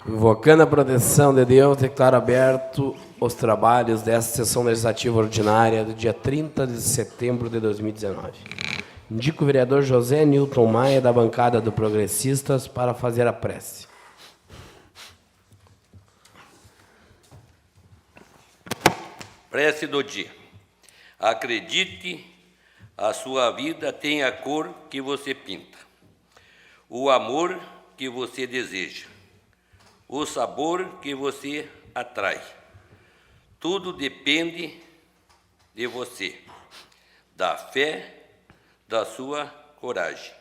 Invocando a proteção de Deus, declaro aberto os trabalhos desta sessão legislativa ordinária do dia 30 de setembro de 2019. Indico o vereador José Nilton Maia, da bancada do Progressistas, para fazer a prece. Prece do dia. Acredite, a sua vida tem a cor que você pinta, o amor que você deseja, o sabor que você atrai. Tudo depende de você, da fé, da sua coragem,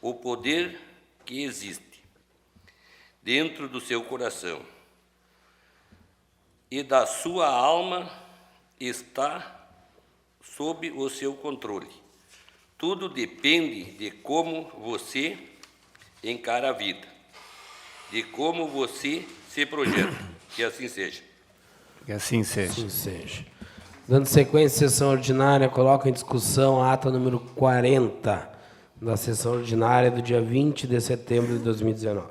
o poder que existe dentro do seu coração e da sua alma está sob o seu controle. Tudo depende de como você encara a vida, de como você se projeta. Que assim seja. Que assim seja. Assim seja. Dando sequência à sessão ordinária, coloco em discussão a ata número 40 da sessão ordinária do dia 20 de setembro de 2019.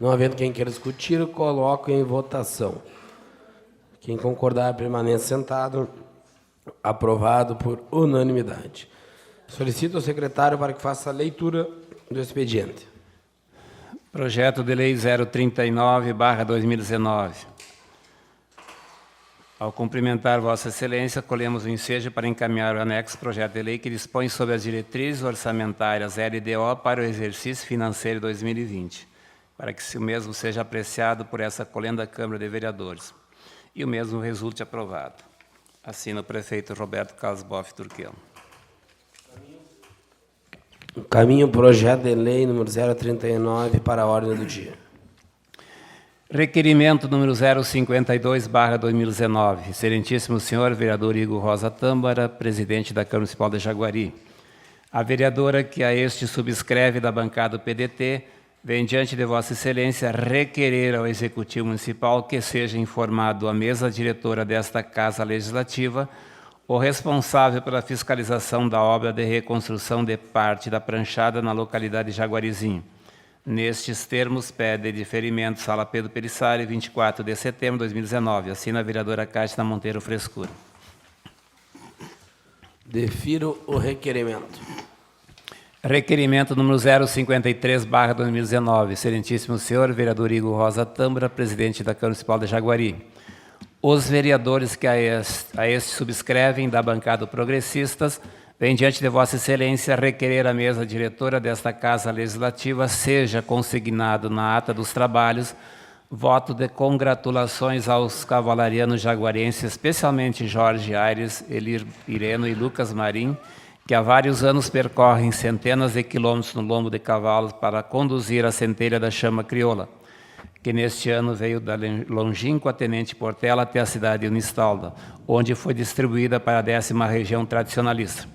Não havendo quem queira discutir, eu coloco em votação. Quem concordar, permaneça sentado. Aprovado por unanimidade. Solicito ao secretário para que faça a leitura do expediente. Projeto de Lei 039/2019. Ao cumprimentar Vossa Excelência, colhemos o ensejo para encaminhar o anexo projeto de lei que dispõe sobre as diretrizes orçamentárias LDO para o exercício financeiro 2020, para que o mesmo seja apreciado por essa colenda Câmara de Vereadores e o mesmo resulte aprovado. Assina o prefeito Roberto Carlos Boff Turquel. Encaminho o projeto de lei número 039 para a ordem do dia. Requerimento número 052/2019. Excelentíssimo senhor vereador Igor Rosa Tâmbara, presidente da Câmara Municipal de Jaguari. A vereadora que a este subscreve da bancada do PDT vem diante de Vossa Excelência requerer ao Executivo Municipal que seja informado a mesa diretora desta Casa Legislativa o responsável pela fiscalização da obra de reconstrução de parte da pranchada na localidade de Jaguarizinho. Nestes termos, pede diferimento Sala Pedro Pelissari, 24 de setembro de 2019. Assina a vereadora Cátia Monteiro Frescura. Defiro o requerimento. Requerimento número 053/2019. Excelentíssimo senhor vereador Igor Rosa Tâmbara, presidente da Câmara Municipal de Jaguari. Os vereadores que a este subscrevem da bancada Progressistas vem diante de Vossa Excelência requerer a mesa diretora desta Casa Legislativa seja consignado na ata dos trabalhos voto de congratulações aos cavalarianos jaguarenses, especialmente Jorge Aires, Elir Ireno e Lucas Marim, que há vários anos percorrem centenas de quilômetros no lombo de cavalos para conduzir a centelha da chama crioula, que neste ano veio da longínqua Tenente Portela até a cidade de Unistalda, onde foi distribuída para a 10ª região tradicionalista.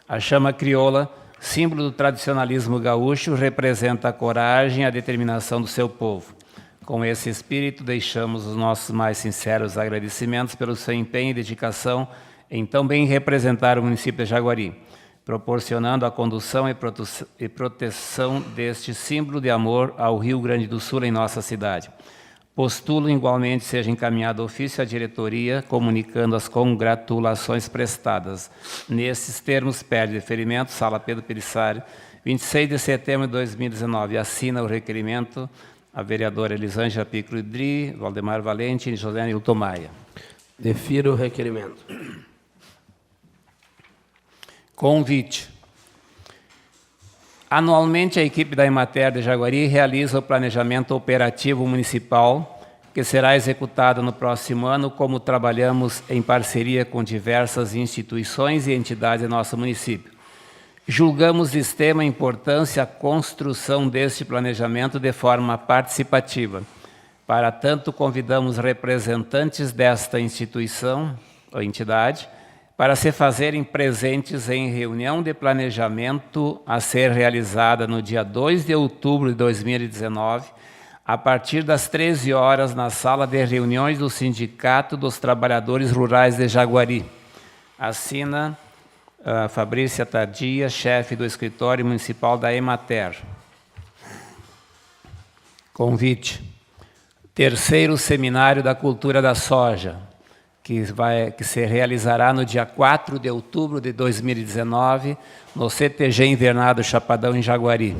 A chama crioula, símbolo do tradicionalismo gaúcho, representa a coragem e a determinação do seu povo. Com esse espírito, deixamos os nossos mais sinceros agradecimentos pelo seu empenho e dedicação em tão bem representar o município de Jaguari, proporcionando a condução e proteção deste símbolo de amor ao Rio Grande do Sul em nossa cidade. Postulo igualmente seja encaminhado ofício à diretoria, comunicando as congratulações prestadas. Nesses termos, pede deferimento, Sala Pedro Pelissari, 26 de setembro de 2019. Assina o requerimento a vereadora Elisângela Picrudri, Valdemar Valente e José Nilton Maia. Defiro o requerimento. Convite. Anualmente, a equipe da Emater de Jaguari realiza o planejamento operativo municipal, que será executado no próximo ano, como trabalhamos em parceria com diversas instituições e entidades do nosso município. Julgamos de extrema importância a construção deste planejamento de forma participativa. Para tanto, convidamos representantes desta instituição ou entidade para se fazerem presentes em reunião de planejamento a ser realizada no dia 2 de outubro de 2019, a partir das 13 horas, na sala de reuniões do Sindicato dos Trabalhadores Rurais de Jaguari. Assina Fabrícia Tardia, chefe do escritório municipal da Emater. Convite. Terceiro Seminário da Cultura da Soja, que se realizará no dia 4 de outubro de 2019, no CTG Invernado Chapadão, em Jaguari.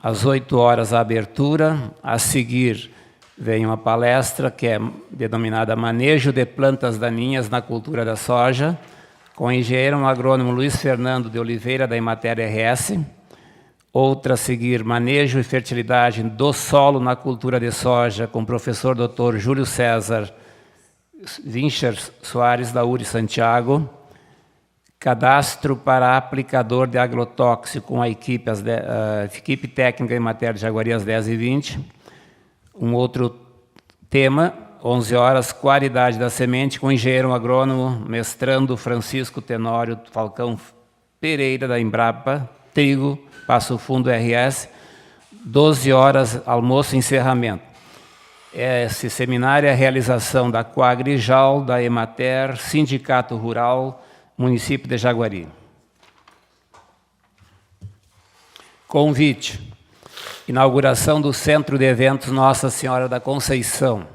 Às 8 horas a abertura, a seguir vem uma palestra que é denominada Manejo de Plantas Daninhas na Cultura da Soja, com o engenheiro agrônomo Luiz Fernando de Oliveira, da Emater RS. Outra a seguir, Manejo e Fertilidade do Solo na Cultura de Soja, com o professor Dr. Júlio César Vincher Soares, da URI Santiago. Cadastro para aplicador de agrotóxico com a equipe técnica em matéria de Jaguari às 10h20. Um outro tema, 11 horas, Qualidade da Semente, com o engenheiro agrônomo, mestrando Francisco Tenório Falcão Pereira, da Embrapa, Trigo, Passo Fundo RS, 12 horas, almoço e encerramento. Esse seminário é a realização da Coagrijal, da Emater, Sindicato Rural, município de Jaguari. Convite. Inauguração do Centro de Eventos Nossa Senhora da Conceição,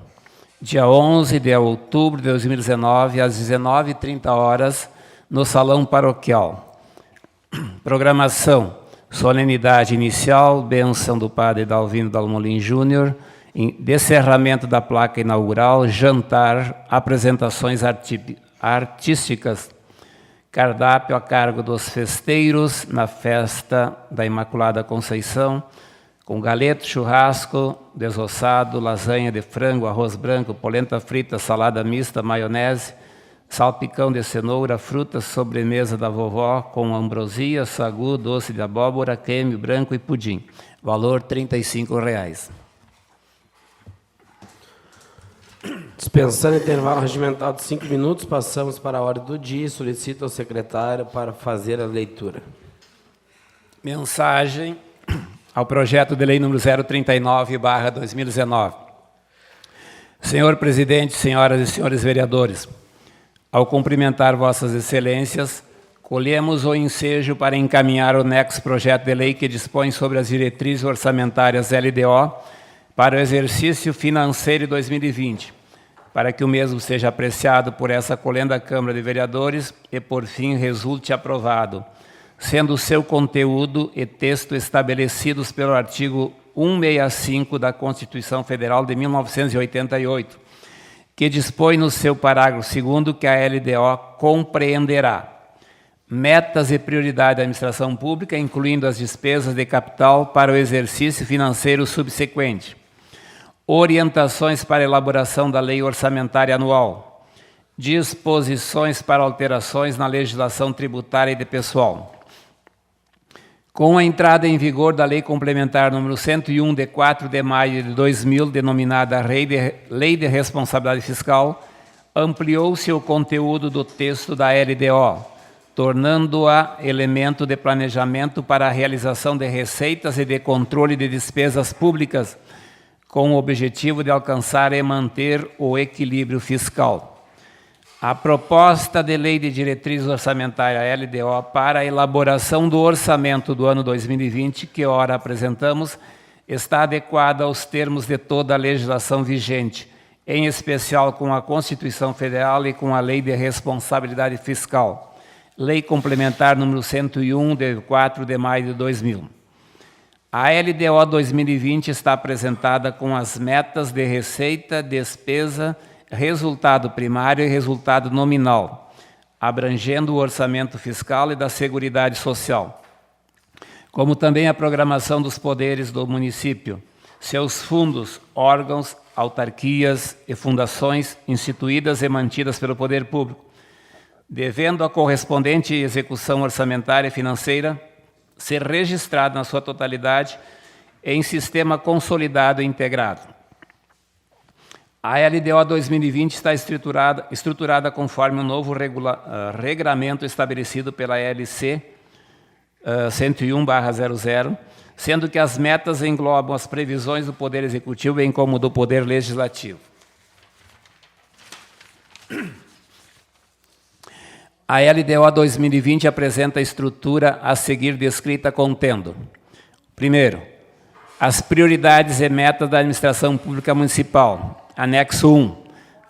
dia 11 de outubro de 2019, às 19h30, no Salão Paroquial. Programação. Solenidade inicial, bênção do padre Dalvino Dalmolin Júnior, descerramento da placa inaugural, jantar, apresentações artísticas, cardápio a cargo dos festeiros na festa da Imaculada Conceição, com galeto, churrasco, desossado, lasanha de frango, arroz branco, polenta frita, salada mista, maionese, salpicão de cenoura, frutas, sobremesa da vovó, com ambrosia, sagu, doce de abóbora, creme branco e pudim. Valor R$ 35,00. Dispensando intervalo regimental de 5 minutos, passamos para a ordem do dia e solicito ao secretário para fazer a leitura. Mensagem ao projeto de lei número 039/2019. Senhor presidente, senhoras e senhores vereadores, ao cumprimentar vossas excelências, colhemos o ensejo para encaminhar o nexo projeto de lei que dispõe sobre as diretrizes orçamentárias LDO para o exercício financeiro de 2020, para que o mesmo seja apreciado por essa colenda Câmara de Vereadores e, por fim, resulte aprovado, sendo o seu conteúdo e texto estabelecidos pelo artigo 165 da Constituição Federal de 1988, que dispõe no seu parágrafo 2º que a LDO compreenderá metas e prioridades da administração pública, incluindo as despesas de capital para o exercício financeiro subsequente, orientações para a elaboração da lei orçamentária anual, disposições para alterações na legislação tributária e de pessoal. Com a entrada em vigor da Lei Complementar número 101, de 4 de maio de 2000, denominada Lei de Responsabilidade Fiscal, ampliou-se o conteúdo do texto da LDO, tornando-a elemento de planejamento para a realização de receitas e de controle de despesas públicas, com o objetivo de alcançar e manter o equilíbrio fiscal. A proposta de lei de diretriz orçamentária LDO para a elaboração do orçamento do ano 2020, que ora apresentamos, está adequada aos termos de toda a legislação vigente, em especial com a Constituição Federal e com a Lei de Responsabilidade Fiscal, Lei Complementar número 101, de 4 de maio de 2000. A LDO 2020 está apresentada com as metas de receita, despesa, resultado primário e resultado nominal, abrangendo o orçamento fiscal e da Seguridade Social, como também a programação dos poderes do município, seus fundos, órgãos, autarquias e fundações instituídas e mantidas pelo poder público, devendo a correspondente execução orçamentária e financeira ser registrada na sua totalidade em sistema consolidado e integrado. A LDO 2020 está estruturada conforme o novo regramento estabelecido pela LC 101/00, sendo que as metas englobam as previsões do Poder Executivo, bem como do Poder Legislativo. A LDO 2020 apresenta a estrutura a seguir descrita contendo: primeiro, As prioridades e metas da administração pública municipal. Anexo 1.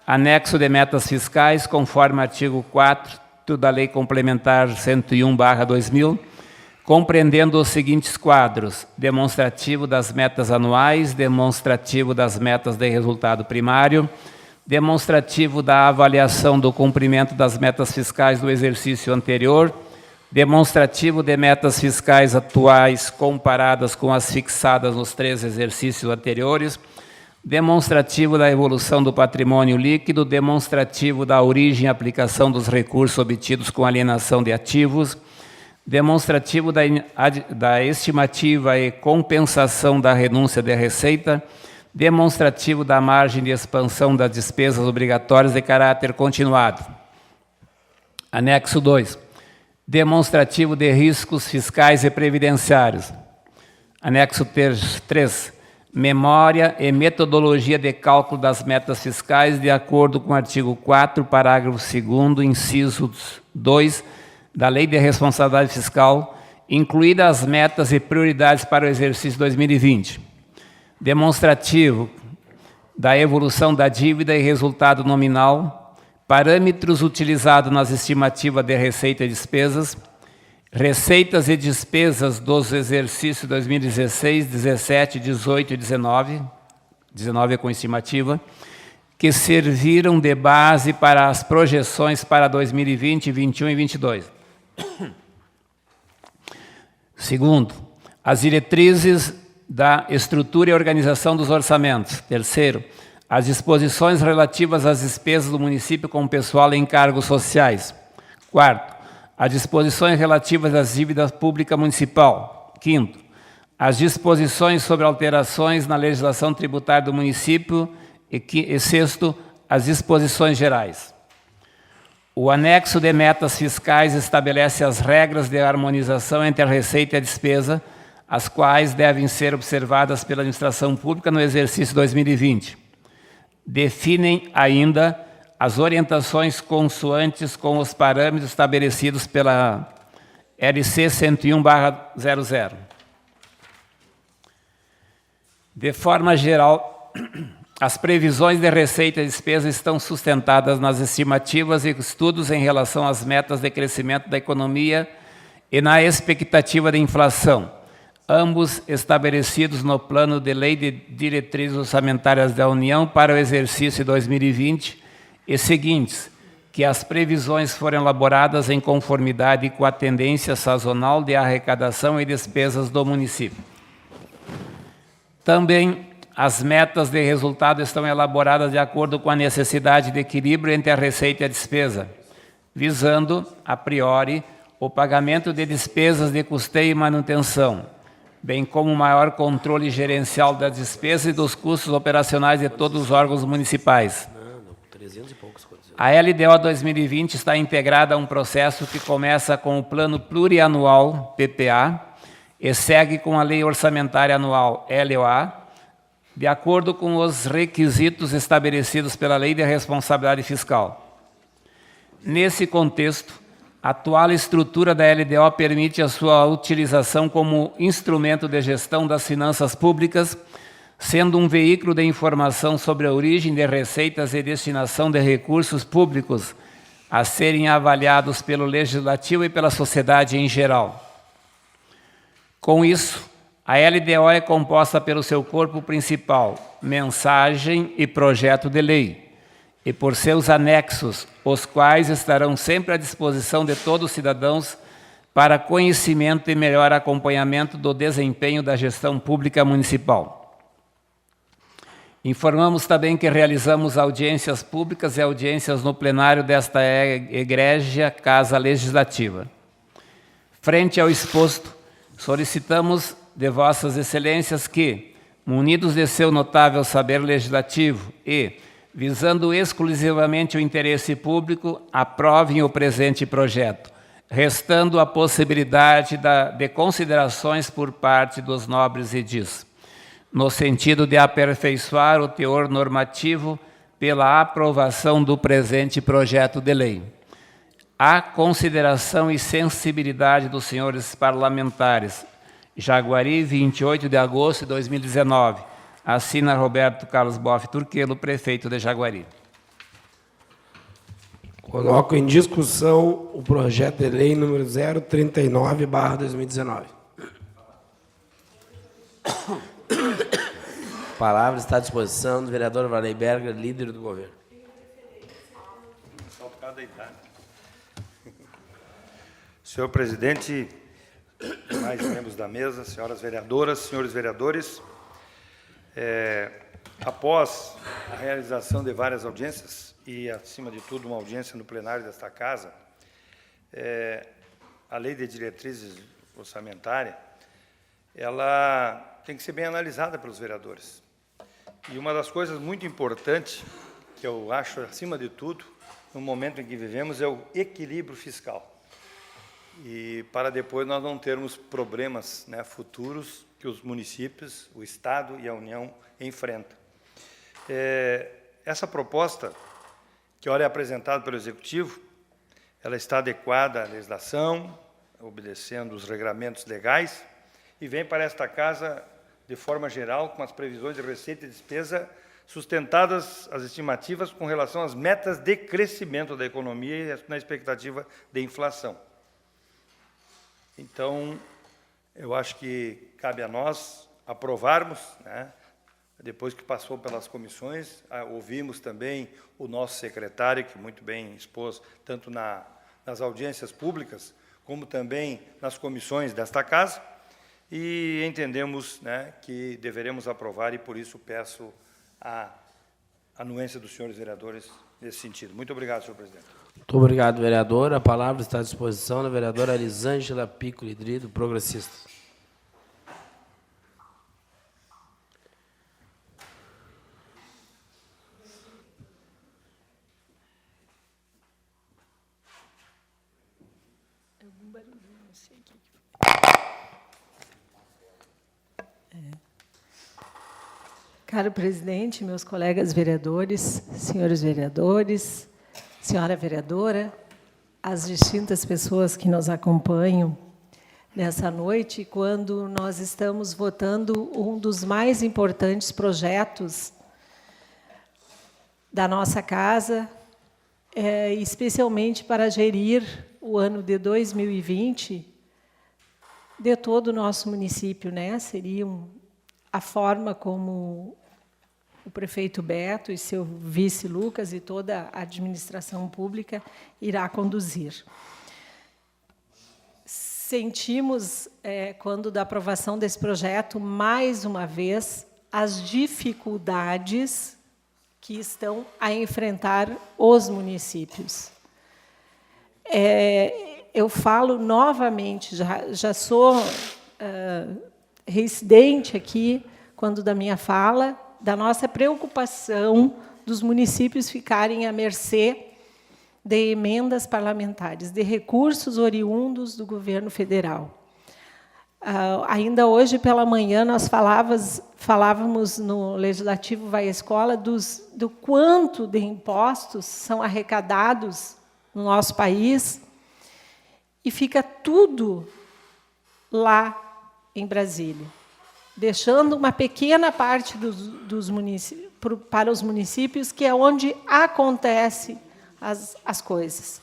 Anexo de metas fiscais, conforme artigo 4º da Lei Complementar 101/2000, compreendendo os seguintes quadros: demonstrativo das metas anuais, demonstrativo das metas de resultado primário, demonstrativo da avaliação do cumprimento das metas fiscais do exercício anterior, demonstrativo de metas fiscais atuais comparadas com as fixadas nos 3 exercícios anteriores, demonstrativo da evolução do patrimônio líquido, demonstrativo da origem e aplicação dos recursos obtidos com alienação de ativos, demonstrativo da estimativa e compensação da renúncia de receita, demonstrativo da margem de expansão das despesas obrigatórias de caráter continuado. Anexo 2. Demonstrativo de riscos fiscais e previdenciários. Anexo 3. Memória e metodologia de cálculo das metas fiscais de acordo com o artigo 4, parágrafo 2º, inciso 2, da Lei de Responsabilidade Fiscal, incluídas as metas e prioridades para o exercício 2020. Demonstrativo da evolução da dívida e resultado nominal, parâmetros utilizados nas estimativas de receita e despesas, receitas e despesas dos exercícios 2016, 17, 18 e 19, 19 com estimativa, que serviram de base para as projeções para 2020, 21 e 22. Segundo, as diretrizes da estrutura e organização dos orçamentos. Terceiro, as disposições relativas às despesas do município com pessoal em cargos sociais. Quarto, as disposições relativas às dívidas públicas municipal. Quinto, as disposições sobre alterações na legislação tributária do município. E sexto, as disposições gerais. O anexo de metas fiscais estabelece as regras de harmonização entre a receita e a despesa, as quais devem ser observadas pela administração pública no exercício 2020. Definem ainda as orientações consoantes com os parâmetros estabelecidos pela LC 101/00. De forma geral, as previsões de receita e despesa estão sustentadas nas estimativas e estudos em relação às metas de crescimento da economia e na expectativa de inflação, ambos estabelecidos no Plano de Lei de Diretrizes Orçamentárias da União para o exercício 2020 e seguintes, que as previsões foram elaboradas em conformidade com a tendência sazonal de arrecadação e despesas do município. Também as metas de resultado estão elaboradas de acordo com a necessidade de equilíbrio entre a receita e a despesa, visando, a priori, o pagamento de despesas de custeio e manutenção, bem como o maior controle gerencial das despesas e dos custos operacionais de todos os órgãos municipais. A LDO 2020 está integrada a um processo que começa com o Plano Plurianual, PPA, e segue com a Lei Orçamentária Anual, LOA, de acordo com os requisitos estabelecidos pela Lei de Responsabilidade Fiscal. Nesse contexto, a atual estrutura da LDO permite a sua utilização como instrumento de gestão das finanças públicas, sendo um veículo de informação sobre a origem de receitas e destinação de recursos públicos a serem avaliados pelo Legislativo e pela sociedade em geral. Com isso, a LDO é composta pelo seu corpo principal, mensagem e projeto de lei, e por seus anexos, os quais estarão sempre à disposição de todos os cidadãos para conhecimento e melhor acompanhamento do desempenho da gestão pública municipal. Informamos também que realizamos audiências públicas e audiências no plenário desta egrégia Casa Legislativa. Frente ao exposto, solicitamos de Vossas Excelências que, munidos de seu notável saber legislativo e, visando exclusivamente o interesse público, aprovem o presente projeto, restando a possibilidade de considerações por parte dos nobres edis, no sentido de aperfeiçoar o teor normativo pela aprovação do presente projeto de lei. A consideração e sensibilidade dos senhores parlamentares, Jaguari, 28 de agosto de 2019. Assina Roberto Carlos Boff Turquelo, prefeito de Jaguari. Coloco em discussão o projeto de lei número 039/2019. A palavra está à disposição do vereador Varley Berger, líder do governo. Senhor presidente, demais membros da mesa, senhoras vereadoras, senhores vereadores, após a realização de várias audiências e, acima de tudo, uma audiência no plenário desta Casa, a Lei de Diretrizes Orçamentárias, ela tem que ser bem analisada pelos vereadores. E uma das coisas muito importantes, que eu acho, acima de tudo, no momento em que vivemos, é o equilíbrio fiscal. E para depois nós não termos problemas, né, futuros que os municípios, o Estado e a União enfrentam. Essa proposta, que ora é apresentada pelo Executivo, ela está adequada à legislação, obedecendo os regramentos legais, e vem para esta Casa, de forma geral, com as previsões de receita e despesa sustentadas, as estimativas, com relação às metas de crescimento da economia e na expectativa de inflação. Então, eu acho que cabe a nós aprovarmos, né? Depois que passou pelas comissões, ouvimos também o nosso secretário, que muito bem expôs, tanto nas audiências públicas, como também nas comissões desta Casa, e entendemos, né, que deveremos aprovar, e por isso peço a anuência dos senhores vereadores nesse sentido. Muito obrigado, senhor presidente. Muito obrigado, vereador. A palavra está à disposição da vereadora Elisângela Pico Lidri, do Progressistas. Caro presidente, meus colegas vereadores, senhores vereadores, senhora vereadora, as distintas pessoas que nos acompanham nessa noite, quando nós estamos votando um dos mais importantes projetos da nossa Casa, especialmente para gerir o ano de 2020 de todo o nosso município, né? Seria a forma como o prefeito Beto e seu vice Lucas e toda a administração pública irá conduzir. Sentimos, quando da aprovação desse projeto, mais uma vez, as dificuldades que estão a enfrentar os municípios. Eu falo novamente, já sou reincidente aqui, quando da minha fala, da nossa preocupação dos municípios ficarem à mercê de emendas parlamentares, de recursos oriundos do governo federal. Ainda hoje pela manhã nós falávamos no Legislativo Vai à Escola do quanto de impostos são arrecadados no nosso país e fica tudo lá em Brasília, deixando uma pequena parte dos municípios, para os municípios, que é onde acontecem as coisas.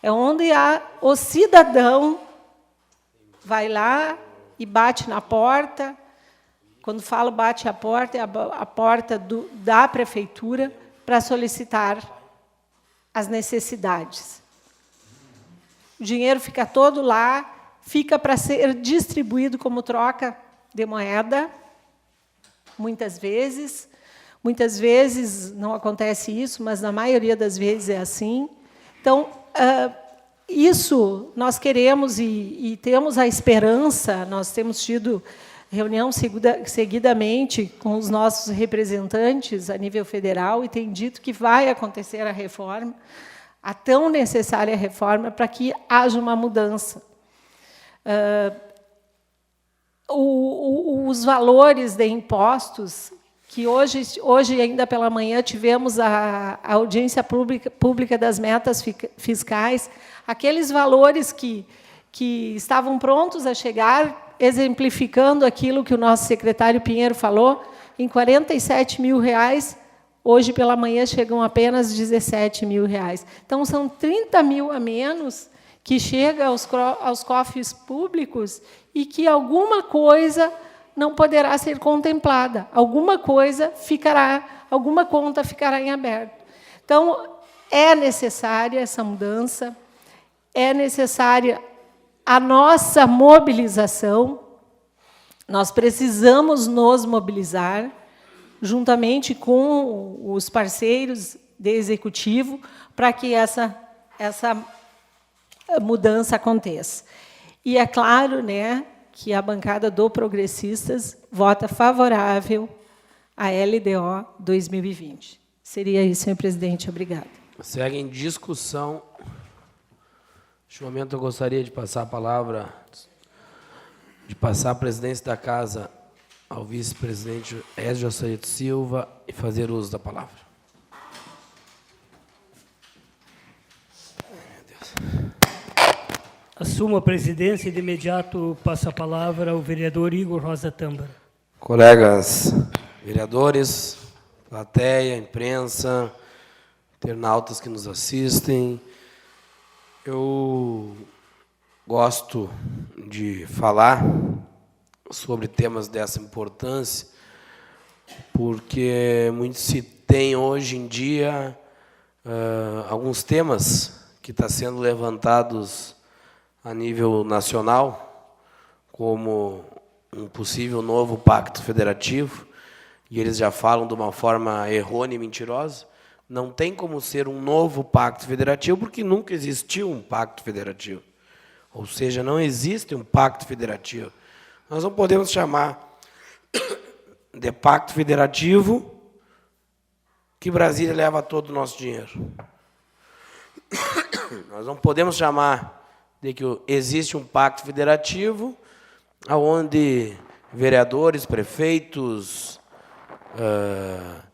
É onde o cidadão vai lá e bate na porta. Quando falo bate a porta, é a porta da prefeitura para solicitar as necessidades. O dinheiro fica todo lá, fica para ser distribuído como troca de moeda, muitas vezes não acontece isso, mas na maioria das vezes é assim. Então, isso nós queremos e temos a esperança, nós temos tido reunião seguidamente com os nossos representantes a nível federal e tem dito que vai acontecer a reforma, a tão necessária reforma, para que haja uma mudança. Os valores de impostos, que hoje ainda pela manhã tivemos a audiência pública das metas fiscais, aqueles valores que estavam prontos a chegar exemplificando aquilo que o nosso secretário Pinheiro falou, em R$ 47 mil, hoje pela manhã chegam apenas R$ 17 mil. Então, são 30 mil a menos que chega aos cofres públicos e que alguma coisa não poderá ser contemplada, alguma conta ficará em aberto. Então, é necessária essa mudança, é necessária a nossa mobilização, nós precisamos nos mobilizar, juntamente com os parceiros de executivo, para que essa mudança aconteça. E é claro, né, que a bancada do Progressistas vota favorável à LDO 2020. Seria isso, senhor presidente. Obrigada. Segue em discussão. Neste momento, eu gostaria de passar a palavra, de passar a presidência da Casa ao vice-presidente Ésio Açaíto Silva e fazer uso da palavra. Assumo a presidência e, de imediato, passo a palavra ao vereador Igor Rosa Tâmbara. Colegas vereadores, plateia, imprensa, internautas que nos assistem, eu gosto de falar sobre temas dessa importância, porque muito se tem hoje em dia alguns temas que estão sendo levantados a nível nacional, como um possível novo pacto federativo, e eles já falam de uma forma errônea e mentirosa. Não tem como ser um novo pacto federativo, porque nunca existiu um pacto federativo. Ou seja, não existe um pacto federativo. Nós não podemos chamar de pacto federativo que Brasília leva todo o nosso dinheiro. Nós não podemos chamar de que existe um pacto federativo onde vereadores, prefeitos,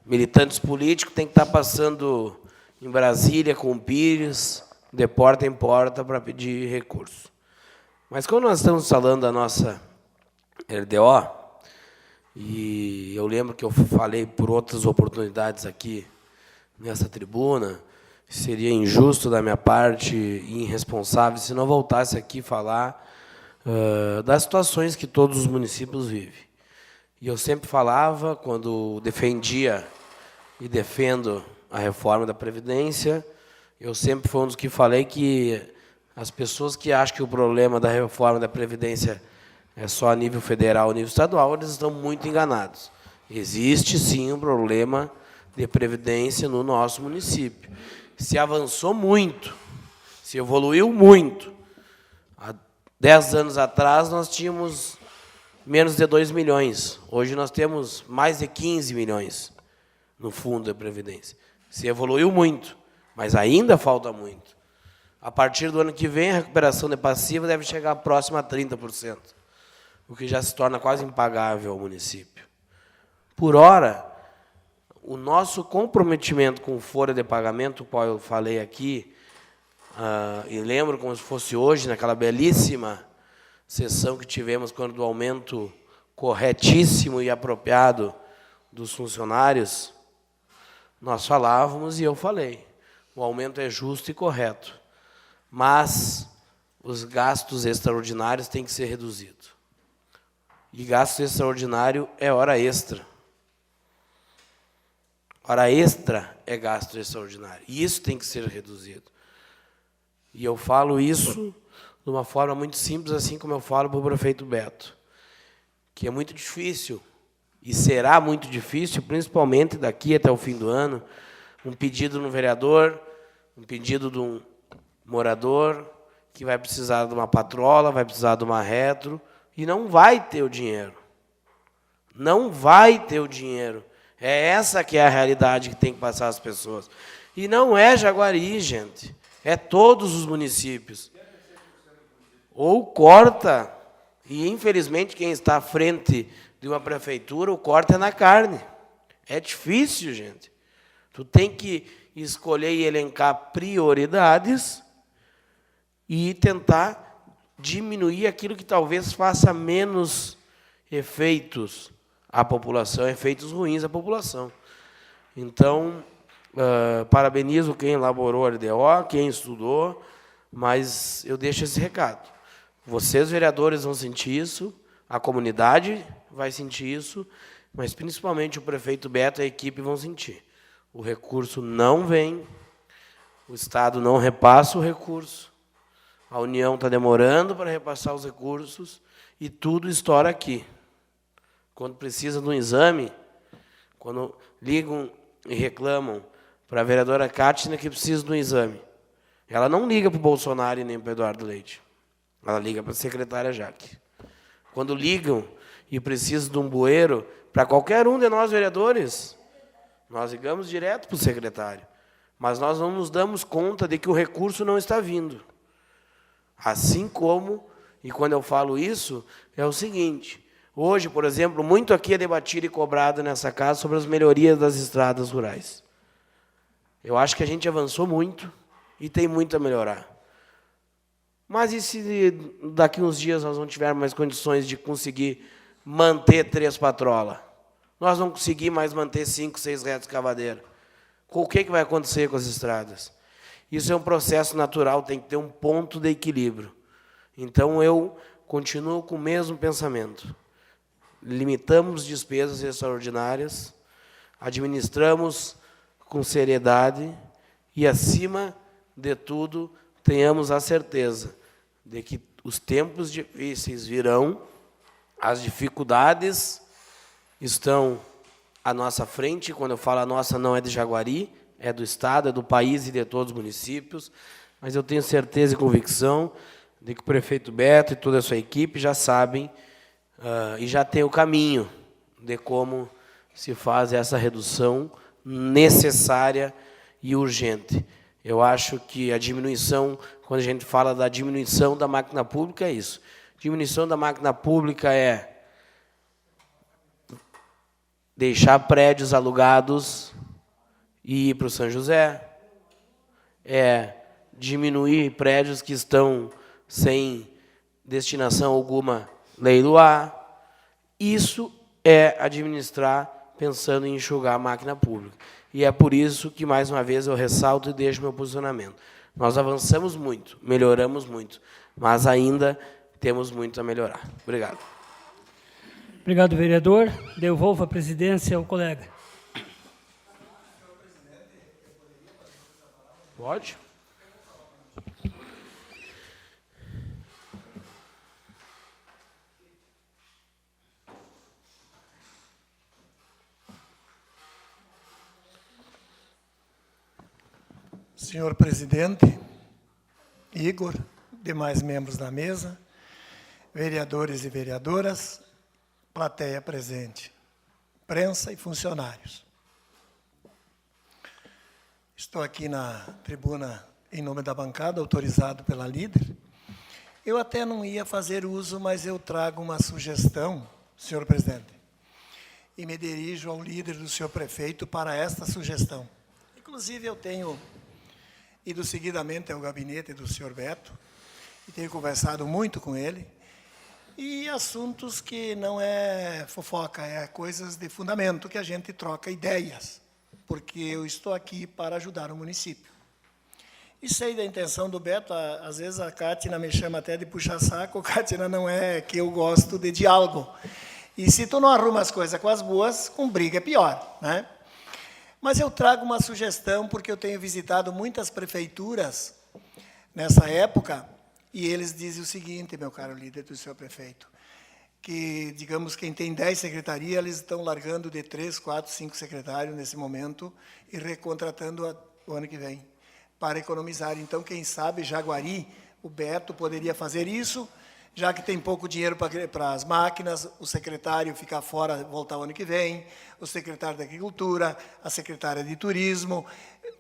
militantes políticos têm que estar passando em Brasília com o Pires, de porta em porta, para pedir recurso. Mas quando nós estamos falando da nossa LDO, e eu lembro que eu falei por outras oportunidades aqui nessa tribuna, seria injusto da minha parte e irresponsável se não voltasse aqui falar das situações que todos os municípios vivem. E eu sempre falava, quando defendia e defendo a reforma da Previdência, eu sempre fui um dos que falei que as pessoas que acham que o problema da reforma da Previdência é só a nível federal ou nível estadual, eles estão muito enganados. Existe, sim, um problema de Previdência no nosso município. Se avançou muito, se evoluiu muito. Há 10 anos atrás, nós tínhamos menos de 2 milhões. Hoje nós temos mais de 15 milhões no fundo da Previdência. Se evoluiu muito, mas ainda falta muito. A partir do ano que vem, a recuperação de passiva deve chegar próxima a 30%, o que já se torna quase impagável ao município. Por hora, o nosso comprometimento com folha de pagamento, qual eu falei aqui, e lembro como se fosse hoje, naquela belíssima sessão que tivemos quando do aumento corretíssimo e apropriado dos funcionários, nós falávamos e eu falei, o aumento é justo e correto, mas os gastos extraordinários têm que ser reduzidos. E gasto extraordinário é hora extra. Hora extra é gasto extraordinário. E isso tem que ser reduzido. E eu falo isso de uma forma muito simples, assim como eu falo para o prefeito Beto, que é muito difícil, e será muito difícil, principalmente daqui até o fim do ano, um pedido no vereador, um pedido de um morador, que vai precisar de uma patrola, vai precisar de uma retro, e não vai ter o dinheiro. Não vai ter o dinheiro. É essa que é a realidade que tem que passar às pessoas. E não é Jaguari, gente. É todos os municípios. Ou corta, e infelizmente quem está à frente de uma prefeitura, o corte é na carne. É difícil, gente. Tu tem que escolher e elencar prioridades e tentar diminuir aquilo que talvez faça menos efeitos à população, efeitos ruins à população. Então, parabenizo quem elaborou a LDO, quem estudou, mas eu deixo esse recado. Vocês, vereadores, vão sentir isso, a comunidade vai sentir isso, mas principalmente o prefeito Beto e a equipe vão sentir. O recurso não vem, o Estado não repassa o recurso, a União está demorando para repassar os recursos e tudo estoura aqui. Quando precisa de um exame, quando ligam e reclamam para a vereadora Cátia que precisa de um exame, ela não liga para o Bolsonaro e nem para o Eduardo Leite. Ela liga para a secretária Jaque. Quando ligam e precisam de um bueiro, para qualquer um de nós vereadores, nós ligamos direto para o secretário. Mas nós não nos damos conta de que o recurso não está vindo. Assim como, e quando eu falo isso, é o seguinte, hoje, por exemplo, muito aqui é debatido e cobrado nessa casa sobre as melhorias das estradas rurais. Eu acho que a gente avançou muito e tem muito a melhorar. Mas e se daqui uns dias nós não tivermos mais condições de conseguir manter 3 patrolas? Nós não conseguimos mais manter 5, 6 retos cavadeira. O que vai acontecer com as estradas? Isso é um processo natural, tem que ter um ponto de equilíbrio. Então, eu continuo com o mesmo pensamento. Limitamos despesas extraordinárias, administramos com seriedade e, acima de tudo, tenhamos a certeza de que os tempos difíceis virão, as dificuldades estão à nossa frente. Quando eu falo a nossa, não é de Jaguari, é do Estado, é do país e de todos os municípios, mas eu tenho certeza e convicção de que o prefeito Beto e toda a sua equipe já sabem e já tem o caminho de como se faz essa redução necessária e urgente. Eu acho que a diminuição, quando a gente fala da diminuição da máquina pública, é isso. Diminuição da máquina pública é deixar prédios alugados e ir para o São José, é diminuir prédios que estão sem destinação alguma leiloar. Isso é administrar pensando em enxugar a máquina pública. E é por isso que, mais uma vez, eu ressalto e deixo meu posicionamento. Nós avançamos muito, melhoramos muito, mas ainda temos muito a melhorar. Obrigado. Obrigado, vereador. Devolvo a presidência ao colega. Pode? Senhor presidente, Igor, demais membros da mesa, vereadores e vereadoras, plateia presente, prensa e funcionários. Estou aqui na tribuna em nome da bancada, autorizado pela líder. Eu até não ia fazer uso, mas eu trago uma sugestão, senhor presidente, e me dirijo ao líder do senhor prefeito para esta sugestão. Inclusive, eu tenho ido seguidamente ao gabinete do senhor Beto, e tenho conversado muito com ele, e assuntos que não é fofoca, é coisas de fundamento, que a gente troca ideias, porque eu estou aqui para ajudar o município. E sei da intenção do Beto, às vezes a Cátia me chama até de puxa-saco, Cátia não é que eu gosto de diálogo. E se tu não arruma as coisas com as boas, com briga é pior, né? Mas eu trago uma sugestão, porque eu tenho visitado muitas prefeituras nessa época, e eles dizem o seguinte, meu caro líder do senhor prefeito, que, digamos, quem tem 10 secretarias, eles estão largando de 3, 4, 5 secretários nesse momento e recontratando o ano que vem, para economizar. Então, quem sabe, Jaguari, o Beto poderia fazer isso, já que tem pouco dinheiro para as máquinas, o secretário ficar fora, voltar o ano que vem, o secretário da Agricultura, a secretária de Turismo,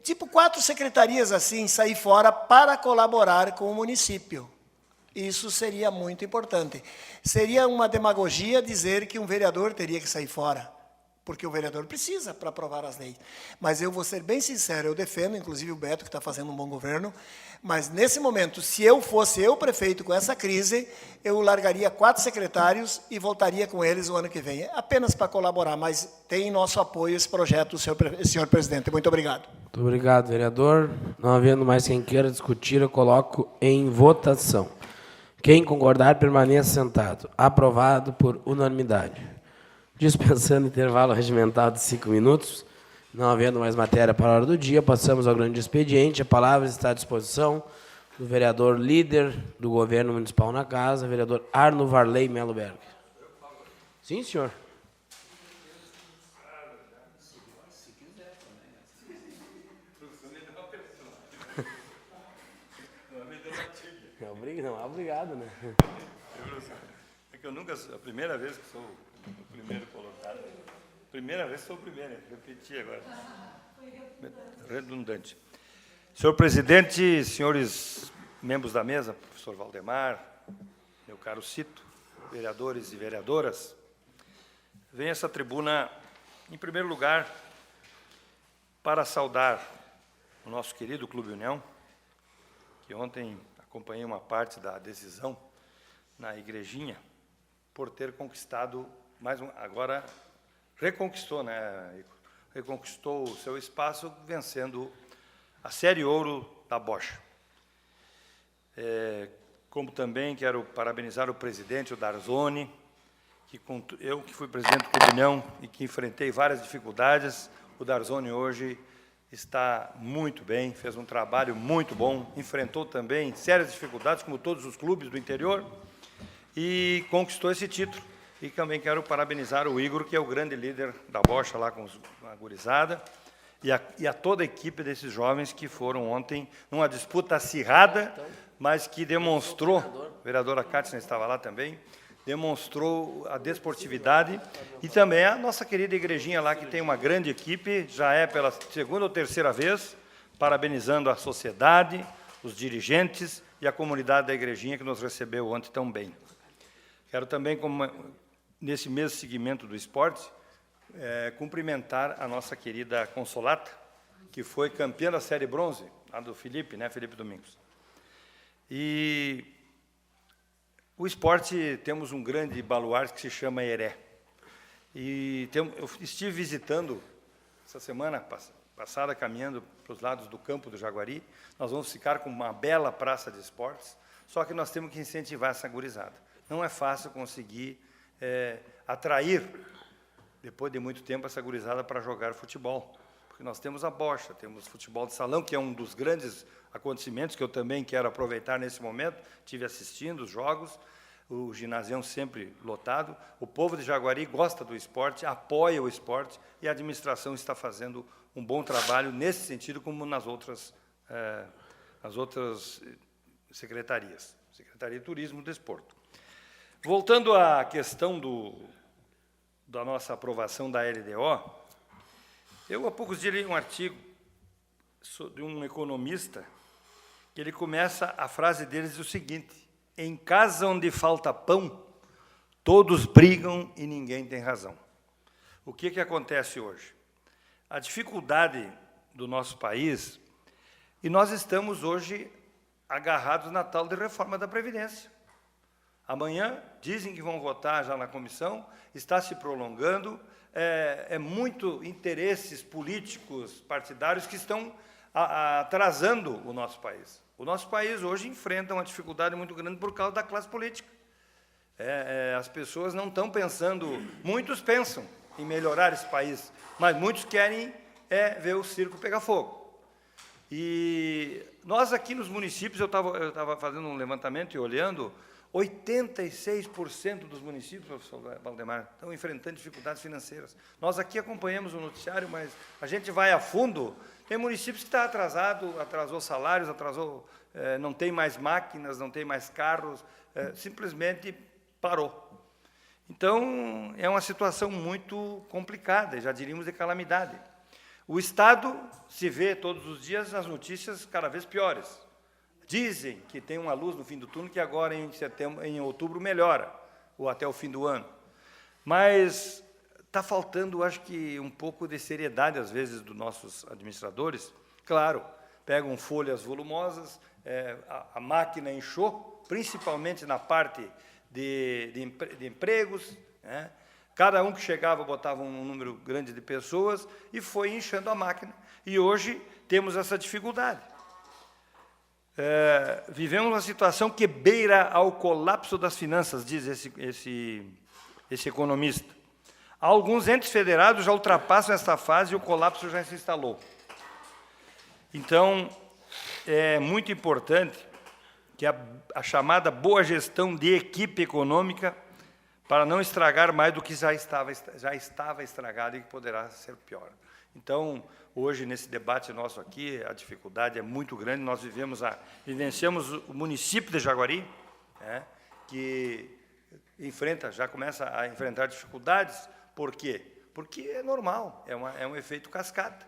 tipo 4 secretarias assim, sair fora para colaborar com o município. Isso seria muito importante. Seria uma demagogia dizer que um vereador teria que sair fora, porque o vereador precisa para aprovar as leis. Mas eu vou ser bem sincero, eu defendo, inclusive o Beto, que está fazendo um bom governo, mas, nesse momento, se eu fosse eu prefeito com essa crise, eu largaria 4 secretários e voltaria com eles o ano que vem, apenas para colaborar, mas tem nosso apoio esse projeto, senhor presidente. Muito obrigado. Muito obrigado, vereador. Não havendo mais quem queira discutir, eu coloco em votação. Quem concordar, permaneça sentado. Aprovado por unanimidade. Dispensando intervalo regimental de 5 minutos, não havendo mais matéria para a hora do dia, passamos ao grande expediente. A palavra está à disposição do vereador líder do governo municipal na casa, vereador Arno Varley Melo Berger. Sim, senhor. Não, obrigado, né? É que eu nunca, a primeira vez que sou o primeiro colocado, primeira vez que sou o primeiro, repeti agora. Redundante. Senhor presidente, senhores membros da mesa, professor Valdemar, meu caro Cito, vereadores e vereadoras, venho a essa tribuna, em primeiro lugar, para saudar o nosso querido Clube União, que ontem acompanhei uma parte da decisão na igrejinha, por ter conquistado, agora reconquistou, né, Igor? Reconquistou o seu espaço, vencendo a Série Ouro da Bocha. Como também quero parabenizar o presidente, o Darzoni, eu que fui presidente do Clube União e que enfrentei várias dificuldades, o Darzoni hoje está muito bem, fez um trabalho muito bom, enfrentou também sérias dificuldades, como todos os clubes do interior, e conquistou esse título. E também quero parabenizar o Igor, que é o grande líder da Bocha, lá com a gurizada, e a toda a equipe desses jovens que foram ontem numa disputa acirrada, mas que demonstrou, a vereadora Cátia estava lá também, demonstrou a desportividade, e também a nossa querida igrejinha lá, que tem uma grande equipe, já é pela segunda ou terceira vez, parabenizando a sociedade, os dirigentes e a comunidade da igrejinha que nos recebeu ontem tão bem. Quero também, nesse mesmo segmento do esporte, cumprimentar a nossa querida Consolata, que foi campeã da Série Bronze, lá do Felipe, né, Felipe Domingos. E o esporte, temos um grande baluarte que se chama Heré. E eu estive visitando, essa semana passada, caminhando para os lados do campo do Jaguari. Nós vamos ficar com uma bela praça de esportes, só que nós temos que incentivar essa gurizada. Não é fácil conseguir atrair, depois de muito tempo, essa gurizada para jogar futebol. Porque nós temos a bocha, temos futebol de salão, que é um dos grandes acontecimentos que eu também quero aproveitar nesse momento. Estive assistindo os jogos, o ginásio sempre lotado. O povo de Jaguari gosta do esporte, apoia o esporte, e a administração está fazendo um bom trabalho nesse sentido, como nas outras secretarias. Secretaria de Turismo e Desporto. Voltando à questão da nossa aprovação da LDO, eu há poucos dias li um artigo de um economista, que ele começa, a frase dele diz o seguinte: em casa onde falta pão, todos brigam e ninguém tem razão. O que acontece hoje? A dificuldade do nosso país, e nós estamos hoje agarrados na tal de reforma da Previdência. Amanhã, dizem que vão votar já na comissão, está se prolongando, muito interesses políticos, partidários, que estão atrasando o nosso país. O nosso país hoje enfrenta uma dificuldade muito grande por causa da classe política. As pessoas não estão pensando, muitos pensam em melhorar esse país, mas muitos querem ver o circo pegar fogo. E nós aqui nos municípios, eu estava fazendo um levantamento e olhando, 86% dos municípios, professor Valdemar, estão enfrentando dificuldades financeiras. Nós aqui acompanhamos o noticiário, mas a gente vai a fundo. Tem municípios que está atrasou salários, não tem mais máquinas, não tem mais carros, simplesmente parou. Então, é uma situação muito complicada, já diríamos de calamidade. O Estado se vê todos os dias nas notícias cada vez piores. Dizem que tem uma luz no fim do túnel, que agora em outubro melhora, ou até o fim do ano. Mas está faltando, acho que, um pouco de seriedade, às vezes, dos nossos administradores. Claro, pegam folhas volumosas, a máquina inchou, principalmente na parte de empregos, né? Cada um que chegava botava um número grande de pessoas e foi inchando a máquina. E hoje temos essa dificuldade. Vivemos uma situação que beira ao colapso das finanças, diz esse economista. Alguns entes federados já ultrapassam esta fase e o colapso já se instalou. Então, é muito importante que a chamada boa gestão de equipe econômica, para não estragar mais do que já estava estragado e que poderá ser pior. Então, hoje, nesse debate nosso aqui, a dificuldade é muito grande. Nós vivenciamos o município de Jaguari, né, que já começa a enfrentar dificuldades. Por quê? Porque é normal, é um efeito cascata.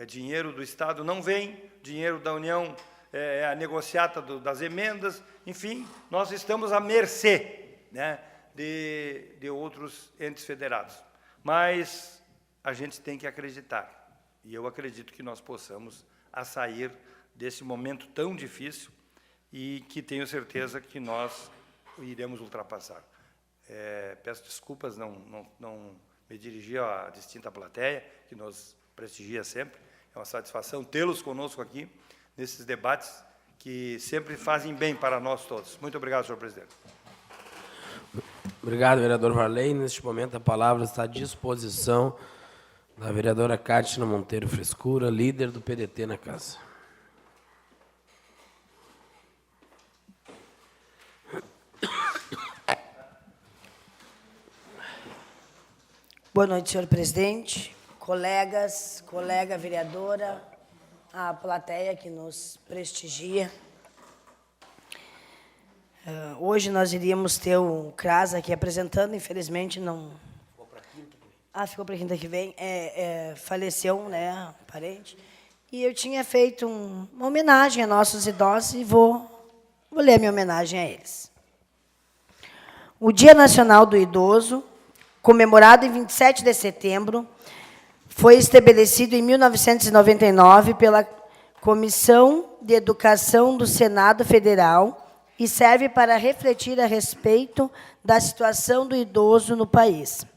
Dinheiro do Estado não vem, dinheiro da União é a negociata das emendas, enfim, nós estamos à mercê, né, de outros entes federados. Mas a gente tem que acreditar, e eu acredito que nós possamos sair desse momento tão difícil e que tenho certeza que nós iremos ultrapassar. Peço desculpas, não me dirigi à distinta plateia, que nos prestigia sempre. É uma satisfação tê-los conosco aqui, nesses debates que sempre fazem bem para nós todos. Muito obrigado, senhor presidente. Obrigado, vereador Varley. Neste momento, a palavra está à disposição da vereadora Cátia Monteiro Frescura, líder do PDT na casa. Boa noite, senhor presidente, colegas, colega vereadora, a plateia que nos prestigia. Hoje nós iríamos ter o CRAS aqui apresentando, infelizmente não... Ficou para quinta que vem. Ficou para quinta que vem. Faleceu, né, parente. E eu tinha feito uma homenagem a nossos idosos e vou ler a minha homenagem a eles. O Dia Nacional do Idoso, comemorado em 27 de setembro, foi estabelecido em 1999 pela Comissão de Educação do Senado Federal e serve para refletir a respeito da situação do idoso no país,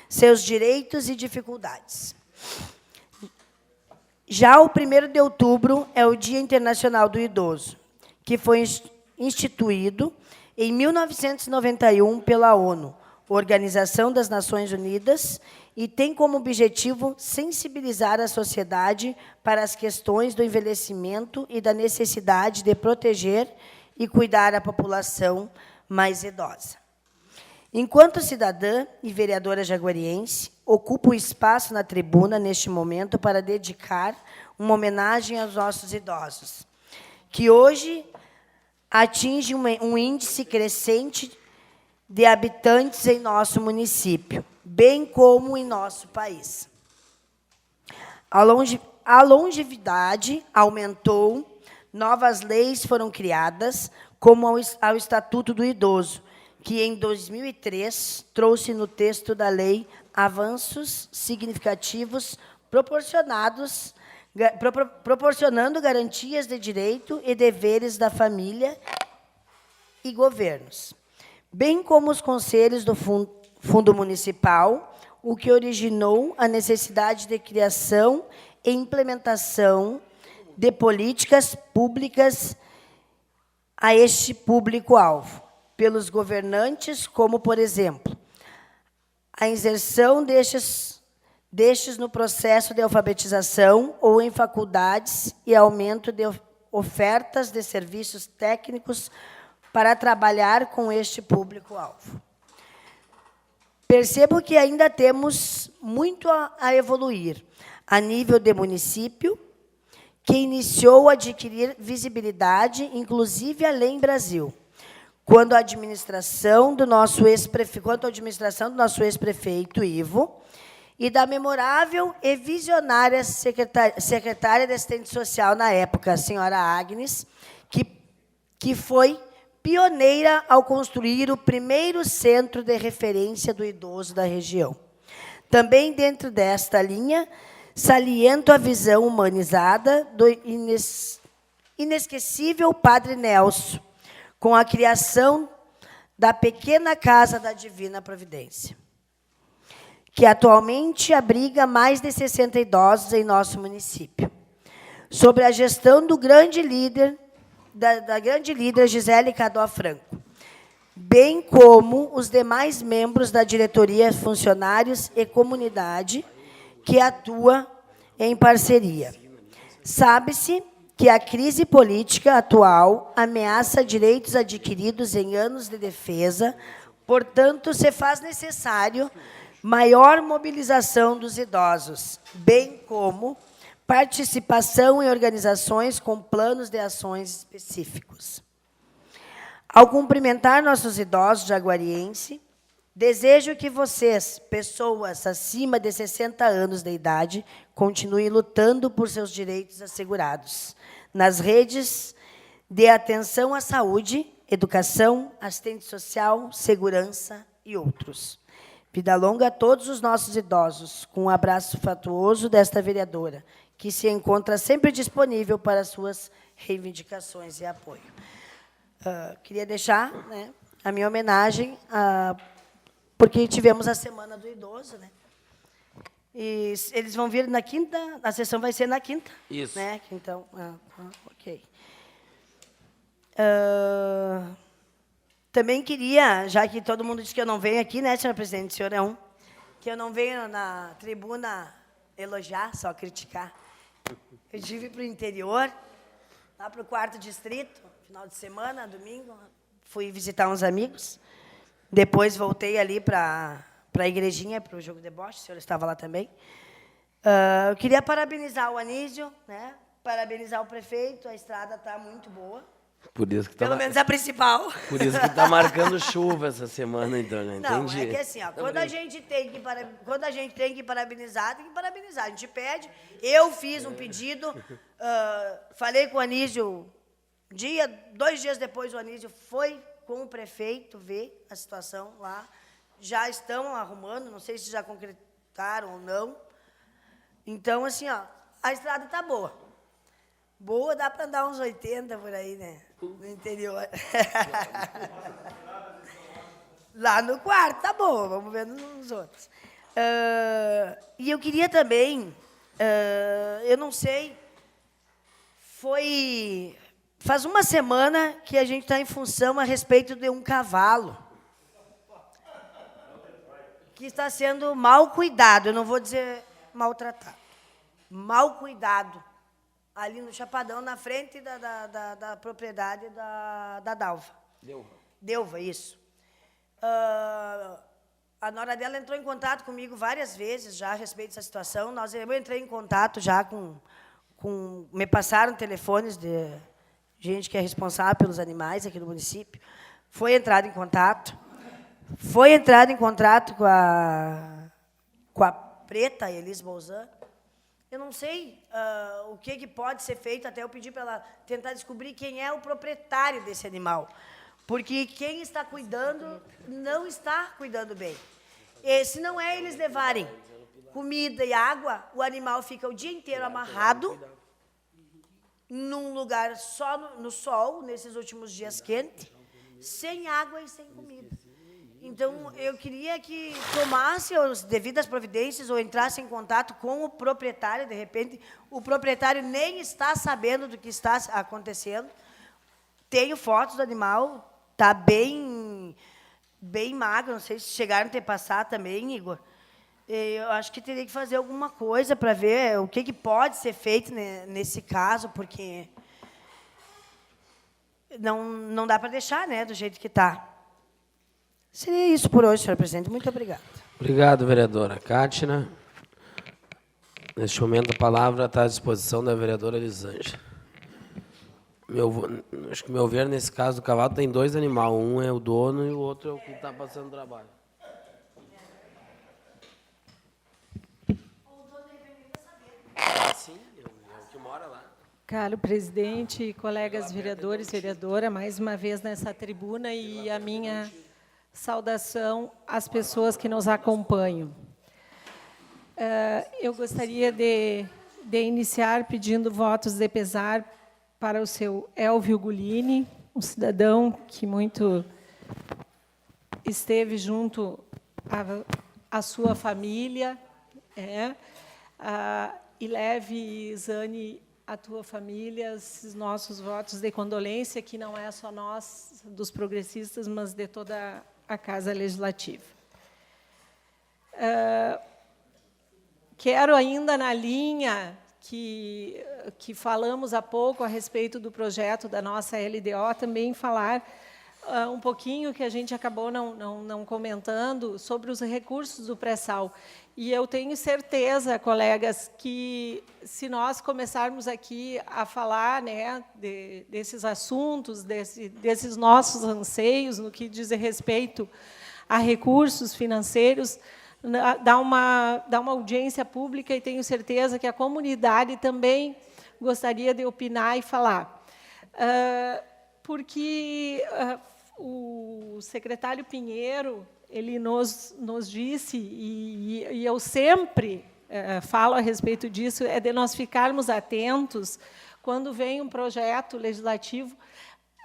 seus direitos e dificuldades. Já o 1º de outubro é o Dia Internacional do Idoso, que foi instituído em 1991 pela ONU, Organização das Nações Unidas, e tem como objetivo sensibilizar a sociedade para as questões do envelhecimento e da necessidade de proteger e cuidar a população mais idosa. Enquanto cidadã e vereadora jaguariense, ocupo o espaço na tribuna, neste momento, para dedicar uma homenagem aos nossos idosos, que hoje atinge um índice crescente de habitantes em nosso município, bem como em nosso país. A longevidade aumentou, novas leis foram criadas, como ao Estatuto do Idoso, que, em 2003, trouxe no texto da lei avanços significativos proporcionando garantias de direito e deveres da família e governos, bem como os conselhos do Fundo Municipal, o que originou a necessidade de criação e implementação de políticas públicas a este público-alvo, pelos governantes, como, por exemplo, a inserção destes no processo de alfabetização ou em faculdades e aumento de ofertas de serviços técnicos para trabalhar com este público-alvo. Percebo que ainda temos muito a evoluir a nível de município, que iniciou a adquirir visibilidade, inclusive além Brasil, quando a administração do nosso ex-prefeito Ivo e da memorável e visionária secretária de Assistência Social na época, a senhora Agnes, que foi pioneira ao construir o primeiro centro de referência do idoso da região. Também dentro desta linha, saliento a visão humanizada do inesquecível Padre Nelson, com a criação da pequena Casa da Divina Providência, que atualmente abriga mais de 60 idosos em nosso município, sobre a gestão do grande líder, da grande líder Gisele Cadó Franco, bem como os demais membros da diretoria, funcionários e comunidade que atua em parceria. Sabe-se que a crise política atual ameaça direitos adquiridos em anos de defesa, portanto, se faz necessário maior mobilização dos idosos, bem como participação em organizações com planos de ações específicos. Ao cumprimentar nossos idosos jaguarienses, desejo que vocês, pessoas acima de 60 anos de idade, continuem lutando por seus direitos assegurados nas redes de atenção à saúde, educação, assistente social, segurança e outros. Vida longa a todos os nossos idosos, com um abraço afetuoso desta vereadora, que se encontra sempre disponível para suas reivindicações e apoio. Queria deixar, né, a minha homenagem, porque tivemos a Semana do Idoso, né? E eles vão vir na quinta, a sessão vai ser na quinta. Isso. Né? Então, ok. Também queria, já que todo mundo disse que eu não venho aqui, né, senhora presidente, o senhor é um, que eu não venho na tribuna elogiar, só criticar. Eu estive para o interior, lá para o 4º distrito, final de semana, domingo, fui visitar uns amigos. Depois voltei ali para a igrejinha, para o jogo de bocha, o senhor estava lá também. Eu queria parabenizar o Anísio, né? Parabenizar o prefeito, a estrada está muito boa. Por isso que tá Pelo menos a principal. Por isso que está marcando chuva essa semana, então, né? Não, Entendi. é que assim, ó, quando a gente tem que parabenizar, tem que parabenizar. A gente pede. Eu fiz um pedido, falei com o Anísio, 2 dias depois o Anísio foi com o prefeito ver a situação lá. Já estão arrumando, não sei se já concretaram ou não. Então, assim, ó, a estrada está boa. Boa, dá para andar uns 80 por aí, né? No interior. Lá no 4º, tá bom, vamos ver nos outros. E eu queria também, eu não sei, faz uma semana que a gente está em função a respeito de um cavalo que está sendo mal cuidado, eu não vou dizer maltratado, mal cuidado, ali no Chapadão, na frente da propriedade da Dalva. Delva, isso. A nora dela entrou em contato comigo várias vezes já a respeito dessa situação. Eu entrei em contato já me passaram telefones de gente que é responsável pelos animais aqui no município. Foi entrado em contato com a preta Elis Bolzan. Eu não sei o que pode ser feito, até eu pedi para ela tentar descobrir quem é o proprietário desse animal. Porque quem está cuidando não está cuidando bem. E, se não é eles levarem comida e água, o animal fica o dia inteiro amarrado num lugar só no sol, nesses últimos dias quentes, sem água e sem comida. Então, eu queria que tomasse as devidas providências ou entrasse em contato com o proprietário, de repente, o proprietário nem está sabendo do que está acontecendo. Tenho fotos do animal, está bem magro, não sei se chegaram a ter passado também, Igor. Eu acho que teria que fazer alguma coisa para ver o que pode ser feito nesse caso, porque não dá para deixar, né, do jeito que está. Seria isso por hoje, senhor presidente. Muito obrigada. Obrigado, vereadora Cátina. Neste momento, a palavra está à disposição da vereadora Elisângela. Acho que, meu ver, nesse caso do cavalo, tem 2 animais. Um é o dono e o outro é o que está passando trabalho. Sim, é o que mora lá. Caro presidente, colegas vereadores, vereadora, mais uma vez nessa tribuna e a minha saudação às pessoas que nos acompanham. Eu gostaria de iniciar pedindo votos de pesar para o seu Elvio Gulini, um cidadão que muito esteve junto à sua família, e leve, Zane, à tua família, esses nossos votos de condolência, que não é só nós, dos progressistas, mas de toda a Casa Legislativa. Quero ainda, na linha que falamos há pouco a respeito do projeto da nossa LDO, também falar um pouquinho, que a gente acabou não comentando, sobre os recursos do pré-sal. E eu tenho certeza, colegas, que se nós começarmos aqui a falar, né, desses assuntos, desses nossos anseios, no que diz respeito a recursos financeiros, dá uma audiência pública, e tenho certeza que a comunidade também gostaria de opinar e falar. Porque o secretário Pinheiro, ele nos disse, e eu sempre falo a respeito disso, é de nós ficarmos atentos, quando vem um projeto legislativo,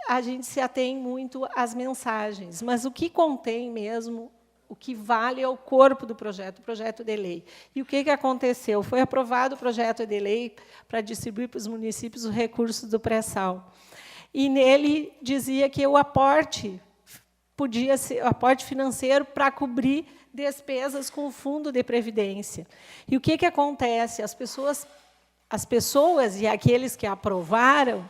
a gente se atém muito às mensagens, mas o que contém mesmo, o que vale é o corpo do projeto, o projeto de lei. E o que aconteceu? Foi aprovado o projeto de lei para distribuir para os municípios os recursos do pré-sal. E nele dizia que o aporte podia ser aporte financeiro para cobrir despesas com o fundo de previdência. E o que acontece? As pessoas e aqueles que aprovaram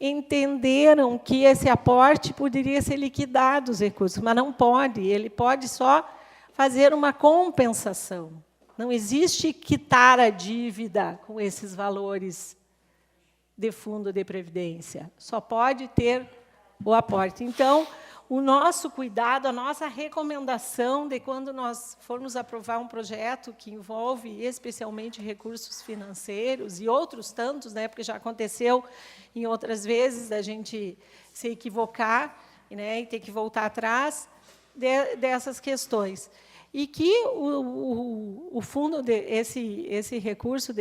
entenderam que esse aporte poderia ser liquidado, os recursos, mas não pode. Ele pode só fazer uma compensação. Não existe quitar a dívida com esses valores de fundo de previdência. Só pode ter o aporte. Então, o nosso cuidado, a nossa recomendação de quando nós formos aprovar um projeto que envolve especialmente recursos financeiros e outros tantos, né, porque já aconteceu em outras vezes a gente se equivocar, né, e ter que voltar atrás dessas questões. E que o fundo, esse recurso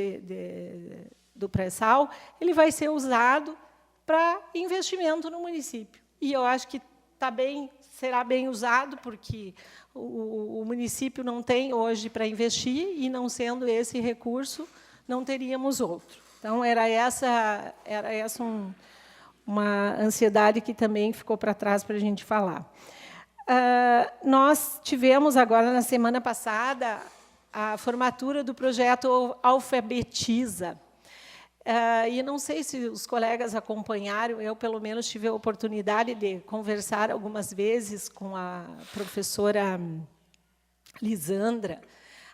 do pré-sal, ele vai ser usado para investimento no município. E eu acho que será bem usado, porque o município não tem hoje para investir, e, não sendo esse recurso, não teríamos outro. Então, era essa uma ansiedade que também ficou para trás para a gente falar. Nós tivemos agora, na semana passada, a formatura do projeto Alfabetiza. E não sei se os colegas acompanharam, eu, pelo menos, tive a oportunidade de conversar algumas vezes com a professora Lisandra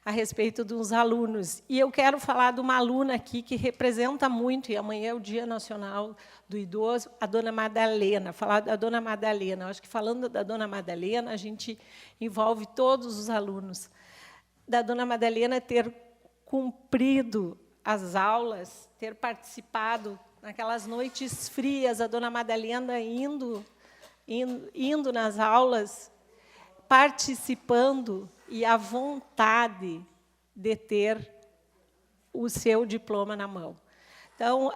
a respeito dos alunos. E eu quero falar de uma aluna aqui que representa muito, e amanhã é o Dia Nacional do Idoso, a dona Madalena. Falar da dona Madalena. Eu acho que, falando da dona Madalena, a gente envolve todos os alunos. Da dona Madalena ter cumprido as aulas, ter participado naquelas noites frias, a dona Madalena indo nas aulas, participando, e a vontade de ter o seu diploma na mão. Então,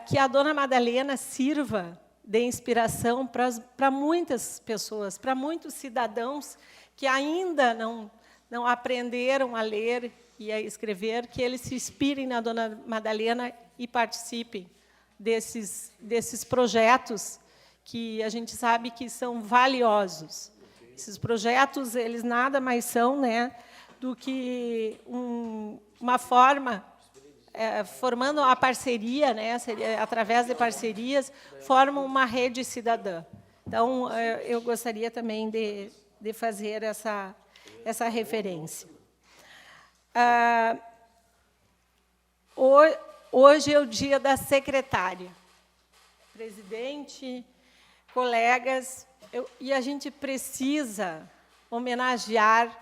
que a dona Madalena sirva de inspiração para muitas pessoas, para muitos cidadãos que ainda não aprenderam a ler e a escrever, que eles se inspirem na dona Madalena e participem desses projetos que a gente sabe que são valiosos. Esses projetos, eles nada mais são, né, do que uma forma, formando a parceria, né, através de parcerias, formam uma rede cidadã. Então, eu gostaria também de fazer essa referência. Hoje é o dia da secretária. Presidente, colegas, e a gente precisa homenagear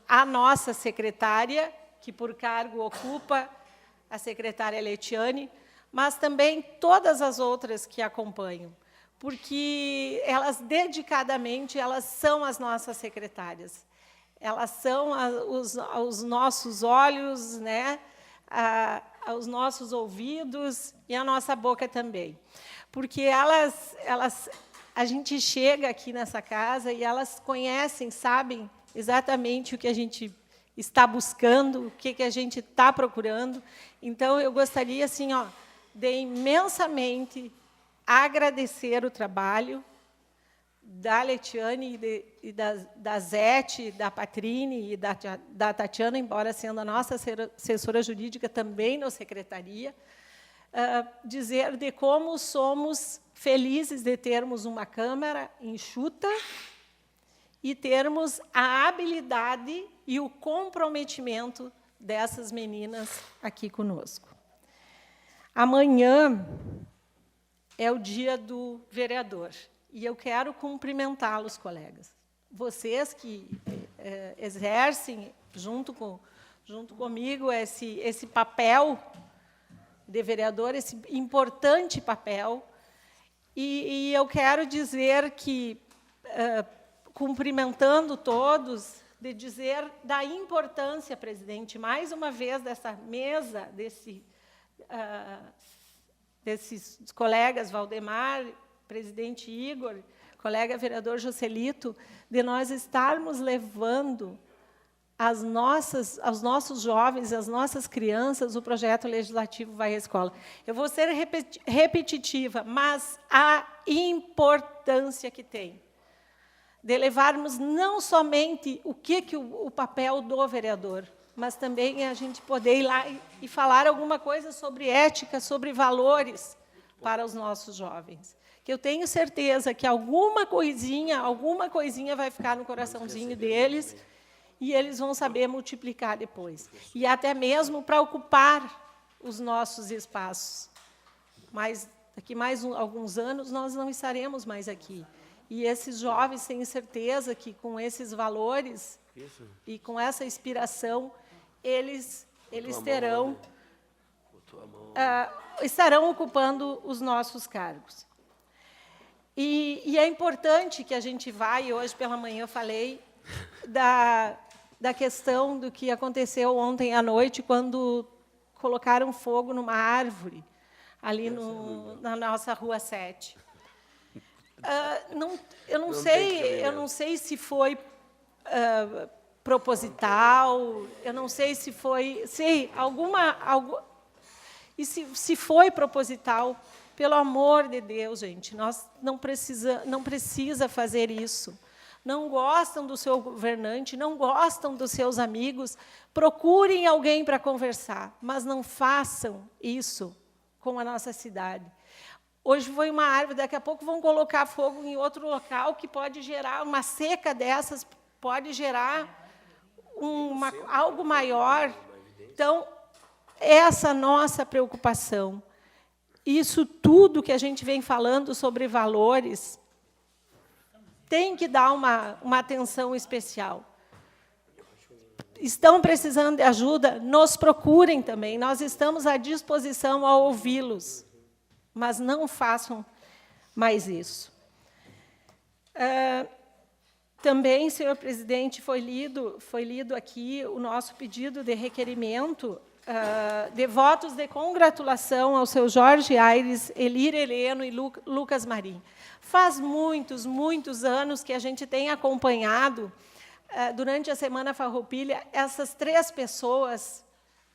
a nossa secretária, que por cargo ocupa, a secretária Letiane, mas também todas as outras que acompanham, porque elas, dedicadamente, elas são as nossas secretárias. Elas são os nossos olhos, né? Os nossos ouvidos e a nossa boca também. Porque a gente chega aqui nessa casa e elas conhecem, sabem exatamente o que a gente está buscando, o que a gente está procurando. Então, eu gostaria, assim, de imensamente agradecer o trabalho da Letiane e da Zete, da Patrine e da Tatiana, embora sendo a nossa assessora jurídica também na secretaria, dizer de como somos felizes de termos uma Câmara enxuta e termos a habilidade e o comprometimento dessas meninas aqui conosco. Amanhã é o dia do vereador. E eu quero cumprimentá-los, colegas. Vocês que exercem, junto comigo, esse papel de vereador, esse importante papel. E eu quero dizer que, cumprimentando todos, de dizer da importância, presidente, mais uma vez, dessa mesa, desses colegas, Valdemar, presidente Igor, colega vereador Joselito, de nós estarmos levando aos nossos jovens, às nossas crianças, o projeto legislativo Vai à Escola. Eu vou ser repetitiva, mas a importância que tem de levarmos não somente o papel do vereador, mas também a gente poder ir lá e falar alguma coisa sobre ética, sobre valores para os nossos jovens. Que eu tenho certeza que alguma coisinha vai ficar no coraçãozinho deles e eles vão saber multiplicar depois. E até mesmo para ocupar os nossos espaços. Mas daqui alguns anos nós não estaremos mais aqui. E esses jovens têm certeza que com esses valores e com essa inspiração, eles estarão ocupando os nossos cargos. E é importante que a gente vá, e hoje pela manhã eu falei, da questão do que aconteceu ontem à noite, quando colocaram fogo numa árvore, ali na nossa Rua 7. Eu não sei se foi proposital, eu não sei se foi... se foi proposital, pelo amor de Deus, gente, nós não precisa fazer isso. Não gostam do seu governante, não gostam dos seus amigos, procurem alguém para conversar, mas não façam isso com a nossa cidade. Hoje foi uma árvore, daqui a pouco vão colocar fogo em outro local que pode gerar uma seca dessas, pode gerar algo maior. Então, essa nossa preocupação, isso tudo que a gente vem falando sobre valores, tem que dar uma atenção especial. Estão precisando de ajuda? Nos procurem também. Nós estamos à disposição a ouvi-los. Mas não façam mais isso. Também, senhor presidente, foi lido aqui o nosso pedido de requerimento de votos de congratulação ao seu Jorge Aires, Elir Heleno e Lucas Marim. Faz muitos anos que a gente tem acompanhado, durante a Semana Farroupilha, essas 3 pessoas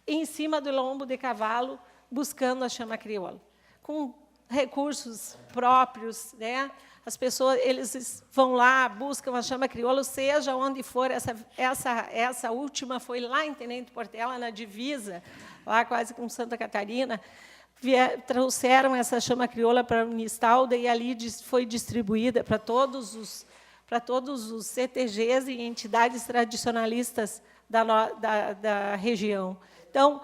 em cima do lombo de cavalo, buscando a chama crioula, com recursos próprios, né? As pessoas, eles vão lá, buscam a chama crioula, seja onde for. Essa última foi lá em Tenente Portela, na divisa, lá quase com Santa Catarina. Trouxeram essa chama crioula para a Unistalda e ali foi distribuída para todos os CTGs e entidades tradicionalistas da região. Então,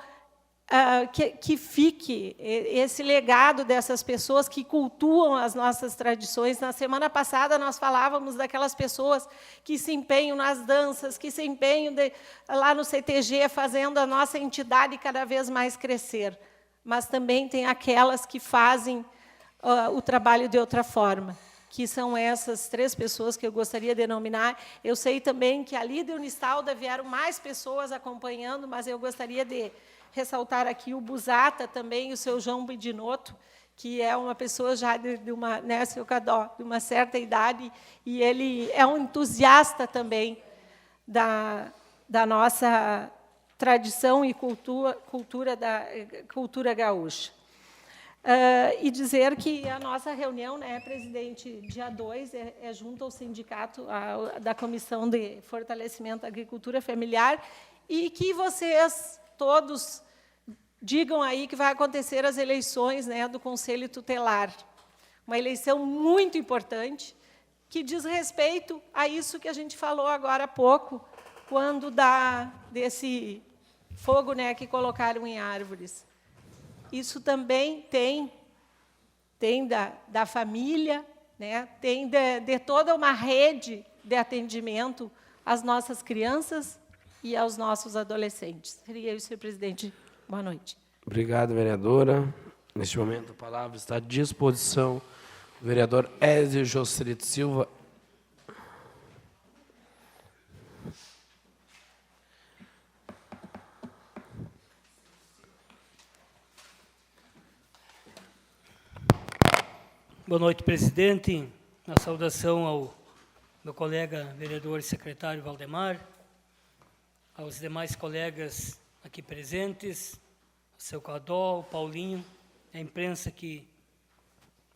que fique esse legado dessas pessoas que cultuam as nossas tradições. Na semana passada, nós falávamos daquelas pessoas que se empenham nas danças, que se empenham lá no CTG, fazendo a nossa entidade cada vez mais crescer. Mas também tem aquelas que fazem o trabalho de outra forma. que são essas 3 pessoas que eu gostaria de denominar. Eu sei também que ali de Unistalda vieram mais pessoas acompanhando, mas eu gostaria de ressaltar aqui o Busata também, o seu João Bidinotto, que é uma pessoa já de uma, né, seu Cadó, de uma certa idade, e ele é um entusiasta também da nossa tradição e cultura gaúcha. E dizer que a nossa reunião, né, presidente, dia 2, é junto ao sindicato da Comissão de Fortalecimento da Agricultura Familiar, e que vocês todos digam aí que vai acontecer as eleições, né, do Conselho Tutelar. Uma eleição muito importante, que diz respeito a isso que a gente falou agora há pouco, quando desse fogo, né, que colocaram em árvores. Isso também tem da família, né, tem de toda uma rede de atendimento às nossas crianças e aos nossos adolescentes. Seria isso, senhor presidente. Boa noite. Obrigado, vereadora. Neste momento, a palavra está à disposição do vereador Ézio Joselito Silva. Boa noite, presidente. Uma saudação ao meu colega vereador e secretário Valdemar, aos demais colegas aqui presentes, o seu Cadó, o Paulinho, a imprensa que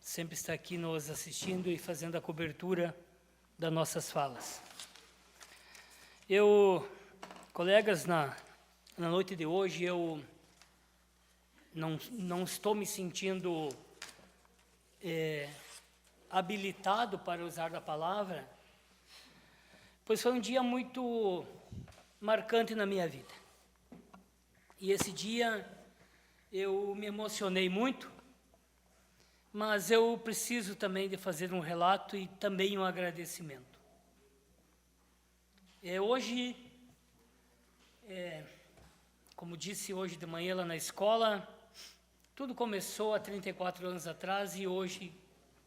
sempre está aqui nos assistindo e fazendo a cobertura das nossas falas. Colegas, na noite de hoje, eu não estou me sentindo habilitado para usar a palavra, pois foi um dia muito marcante na minha vida. E esse dia eu me emocionei muito, mas eu preciso também de fazer um relato e também um agradecimento. Hoje, como disse hoje de manhã lá na escola, tudo começou há 34 anos atrás e hoje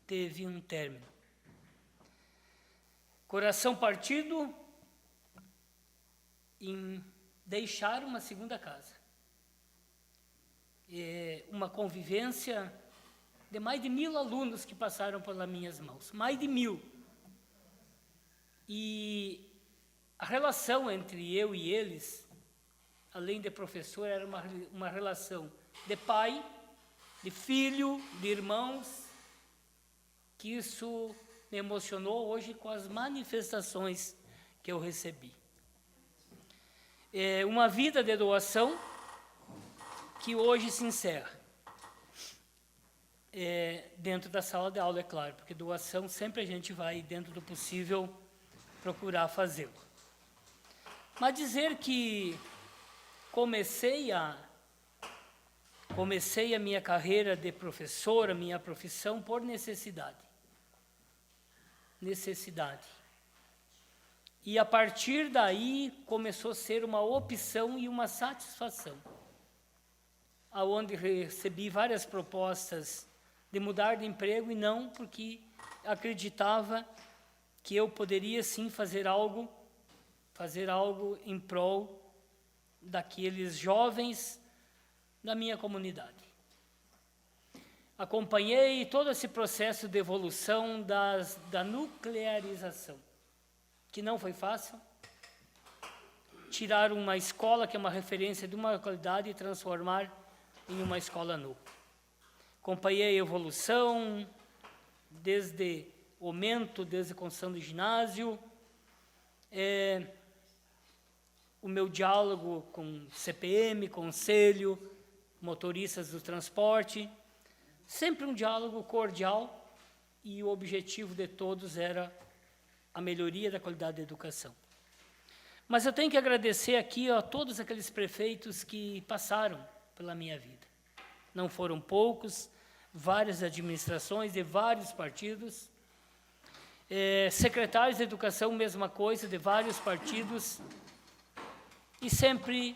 teve um término. Coração partido em deixar uma segunda casa. Uma convivência de mais de 1000 alunos que passaram pelas minhas mãos. Mais de 1000. E a relação entre eu e eles, além de professor, era uma relação de pai, de filho, de irmãos, que isso me emocionou hoje com as manifestações que eu recebi. Uma vida de doação que hoje se encerra. Dentro da sala de aula, é claro, porque doação sempre a gente vai, dentro do possível, procurar fazê-lo. Mas dizer que comecei a minha carreira de professor, a minha profissão, por necessidade. E, a partir daí, começou a ser uma opção e uma satisfação, aonde recebi várias propostas de mudar de emprego, e não porque acreditava que eu poderia, sim, fazer algo em prol daqueles jovens da minha comunidade. Acompanhei todo esse processo de evolução da nuclearização, que não foi fácil. Tirar uma escola que é uma referência de uma qualidade e transformar em uma escola núcleo. Acompanhei a evolução desde o aumento, desde a construção do ginásio, o meu diálogo com CPM, conselho, motoristas do transporte, sempre um diálogo cordial, e o objetivo de todos era a melhoria da qualidade da educação. Mas eu tenho que agradecer aqui a todos aqueles prefeitos que passaram pela minha vida. Não foram poucos, várias administrações de vários partidos, secretários de educação, mesma coisa, de vários partidos, e sempre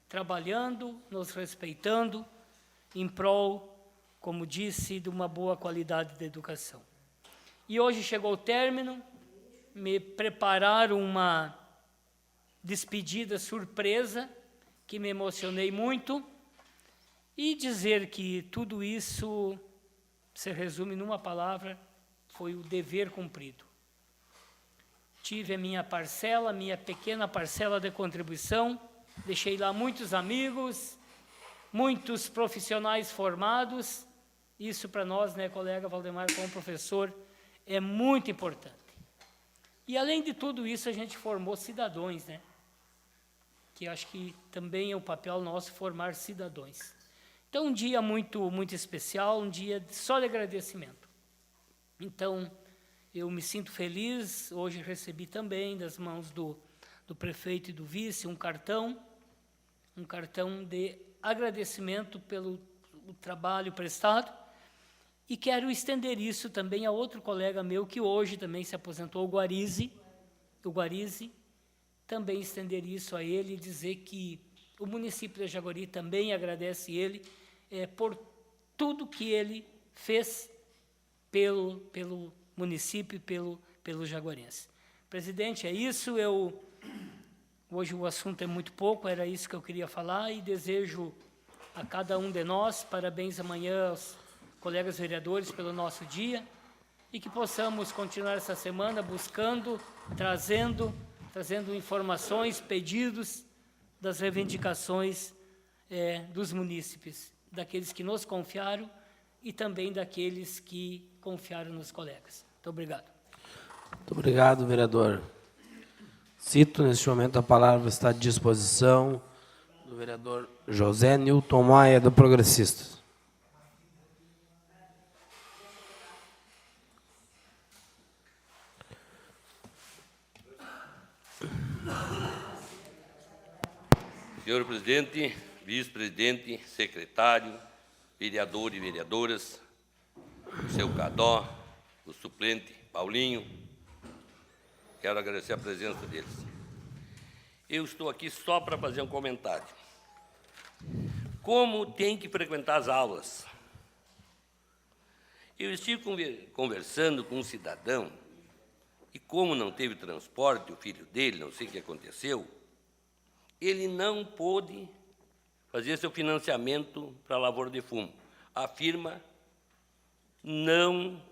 trabalhando, nos respeitando, em prol, como disse, de uma boa qualidade de educação. E hoje chegou o término, me prepararam uma despedida surpresa, que me emocionei muito, e dizer que tudo isso se resume numa palavra, foi o dever cumprido. Tive a minha parcela, minha pequena parcela de contribuição, deixei lá muitos amigos, muitos profissionais formados. Isso para nós, né, colega Valdemar, como professor, é muito importante. E além de tudo isso, a gente formou cidadãos, né? Que acho que também é o papel nosso formar cidadãos. Então, um dia muito, muito especial, um dia só de agradecimento. Então, eu me sinto feliz, hoje recebi também das mãos do prefeito e do vice um cartão de agradecimento pelo trabalho prestado, e quero estender isso também a outro colega meu que hoje também se aposentou, o Guarizi, também estender isso a ele e dizer que o município de Jaguari também agradece ele por tudo que ele fez pelo município e pelo jaguarense. Presidente, é isso. Hoje o assunto é muito pouco, era isso que eu queria falar, e desejo a cada um de nós parabéns amanhã aos colegas vereadores pelo nosso dia, e que possamos continuar essa semana buscando, trazendo informações, pedidos das reivindicações dos munícipes, daqueles que nos confiaram e também daqueles que confiaram nos colegas. Muito obrigado. Muito obrigado, vereador. Cito, neste momento, a palavra está à disposição do vereador José Nilton Maia, do Progressistas. Senhor presidente, vice-presidente, secretário, vereador e vereadoras, o seu Cadó, o suplente Paulinho, quero agradecer a presença deles. Eu estou aqui só para fazer um comentário. Como tem que frequentar as aulas? Eu estive conversando com um cidadão e, como não teve transporte, o filho dele, não sei o que aconteceu, ele não pôde fazer seu financiamento para a lavoura de fumo. A firma não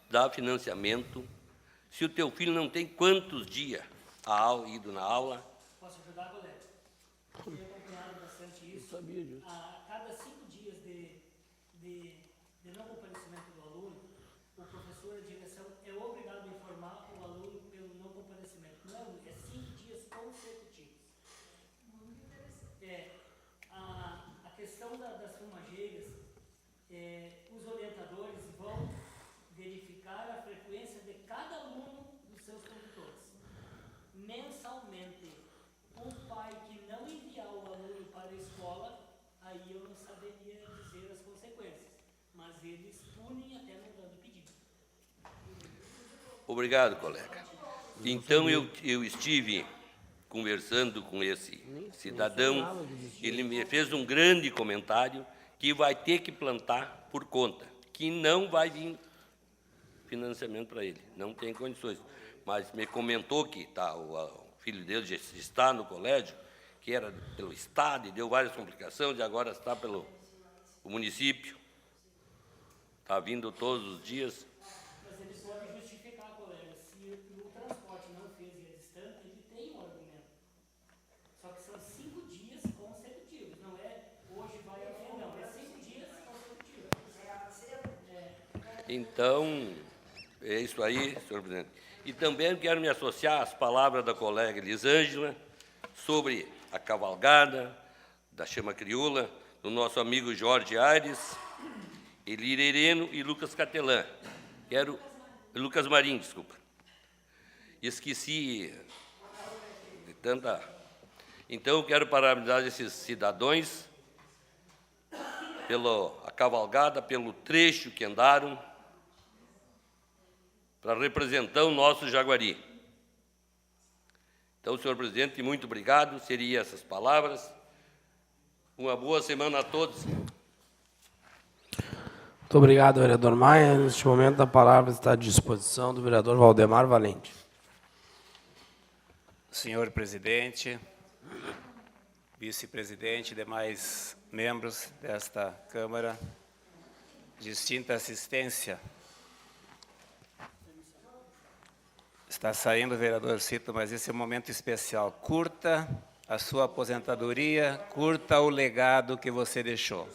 dá financiamento se o teu filho não tem quantos dias ido na aula. Posso ajudar, colega? Eu tenho acompanhado bastante isso. A cada 5 dias de não comparecimento do aluno, o professor, a direção, é obrigado a informar o aluno pelo não comparecimento. Não, é 5 dias consecutivos. A questão das fumageiras, os orientadores vão verificar a frequência de cada aluno dos seus condutores. Mensalmente, um pai que não enviar o aluno para a escola, aí eu não saberia dizer as consequências, mas eles punem até não dando pedido. Obrigado, colega. Então, eu estive conversando com esse cidadão, ele me fez um grande comentário que vai ter que plantar por conta, que não vai vir financiamento para ele, não tem condições. Mas me comentou que o filho dele já está no colégio, que era pelo Estado, e deu várias complicações, e agora está pelo município. Está vindo todos os dias. Mas ele pode justificar, colega, se o transporte não fez e é distante, ele tem um argumento. Só que são 5 dias consecutivos, não é hoje vai amanhã, não, é 5 dias consecutivos. Então, é isso aí, senhor presidente. E também quero me associar às palavras da colega Elisângela sobre a cavalgada da Chama Crioula, do nosso amigo Jorge Aires, Elir Hereno e Lucas Catelã. Lucas Marim, desculpa. Esqueci de tanta... Então, eu quero parabenizar esses cidadãos pela cavalgada, pelo trecho que andaram, para representar o nosso Jaguari. Então, senhor presidente, muito obrigado. Seriam essas palavras. Uma boa semana a todos. Muito Muito obrigado, vereador Maia. Neste momento, a palavra está à disposição do vereador Valdemar Valente. Senhor presidente, vice-presidente e demais membros desta Câmara, distinta assistência. Está saindo o vereador Cito, mas esse é um momento especial. Curta a sua aposentadoria, curta o legado que você deixou.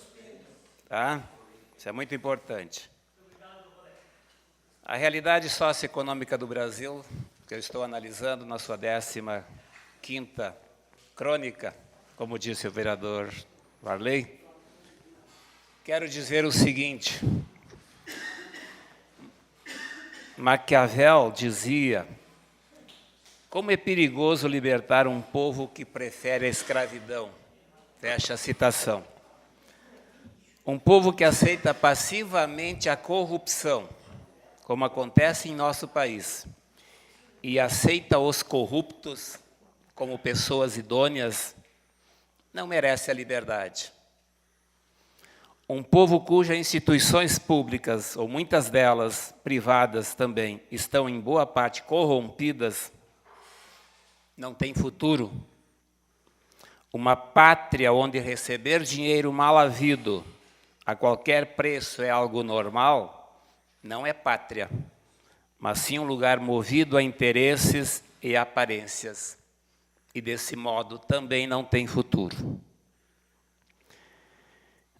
Tá? Isso é muito importante. A realidade socioeconômica do Brasil, que eu estou analisando na sua 15ª crônica, como disse o vereador Varley, quero dizer o seguinte: Maquiavel dizia: como é perigoso libertar um povo que prefere a escravidão. Fecha a citação. Um povo que aceita passivamente a corrupção, como acontece em nosso país, e aceita os corruptos como pessoas idôneas, não merece a liberdade. Um povo cujas instituições públicas, ou muitas delas privadas também, estão em boa parte corrompidas, não tem futuro. Uma pátria onde receber dinheiro mal havido a qualquer preço é algo normal, não é pátria, mas sim um lugar movido a interesses e aparências. E desse modo também não tem futuro.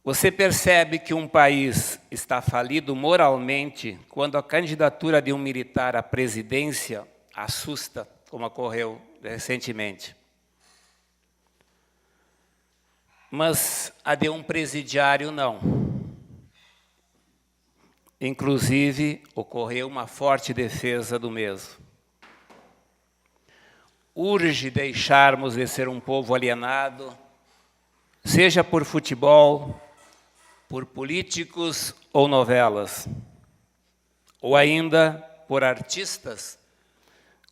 Você percebe que um país está falido moralmente quando a candidatura de um militar à presidência assusta, como ocorreu recentemente. Mas a de um presidiário não. Inclusive, ocorreu uma forte defesa do mesmo. Urge deixarmos de ser um povo alienado, seja por futebol, por políticos ou novelas, ou ainda por artistas,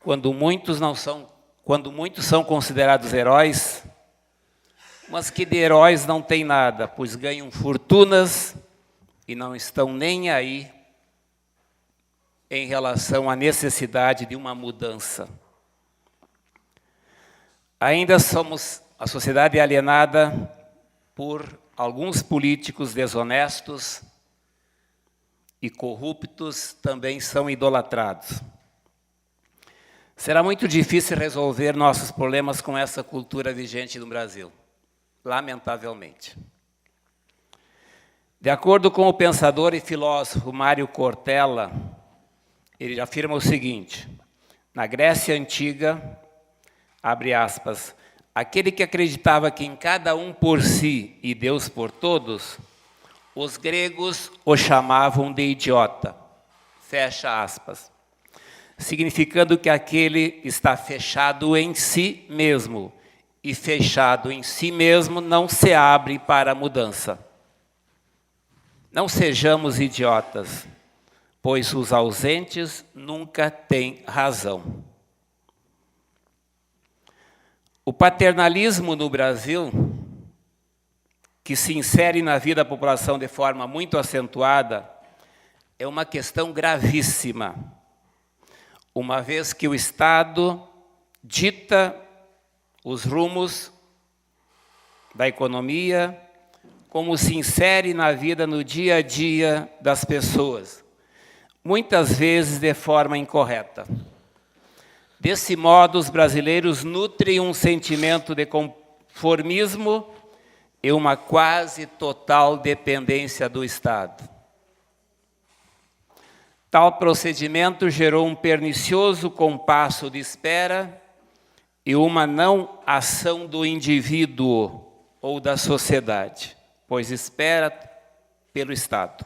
quando muitos são considerados heróis, mas que de heróis não têm nada, pois ganham fortunas e não estão nem aí em relação à necessidade de uma mudança. Ainda somos a sociedade alienada por alguns políticos desonestos e corruptos também são idolatrados. Será muito difícil resolver nossos problemas com essa cultura vigente no Brasil, lamentavelmente. De acordo com o pensador e filósofo Mário Cortella, ele afirma o seguinte: na Grécia Antiga, abre aspas, aquele que acreditava que em cada um por si e Deus por todos, os gregos o chamavam de idiota. Fecha aspas. Significando que aquele está fechado em si mesmo, e fechado em si mesmo não se abre para a mudança. Não sejamos idiotas, pois os ausentes nunca têm razão. O paternalismo no Brasil, que se insere na vida da população de forma muito acentuada, é uma questão gravíssima, uma vez que o Estado dita os rumos da economia, como se insere na vida no dia a dia das pessoas, muitas vezes de forma incorreta. Desse modo, os brasileiros nutrem um sentimento de conformismo e uma quase total dependência do Estado. Tal procedimento gerou um pernicioso compasso de espera e uma não ação do indivíduo ou da sociedade, pois espera pelo Estado.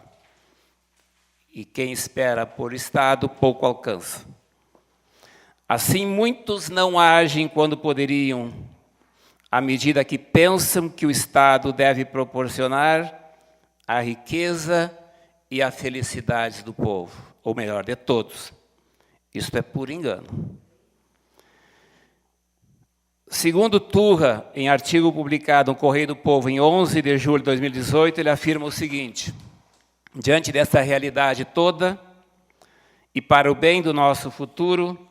E quem espera por Estado pouco alcança. Assim, muitos não agem quando poderiam, à medida que pensam que o Estado deve proporcionar a riqueza e a felicidade do povo, ou melhor, de todos. Isso é puro engano. Segundo Turra, em artigo publicado no Correio do Povo em 11 de julho de 2018, ele afirma o seguinte: Diante dessa realidade toda, e para o bem do nosso futuro,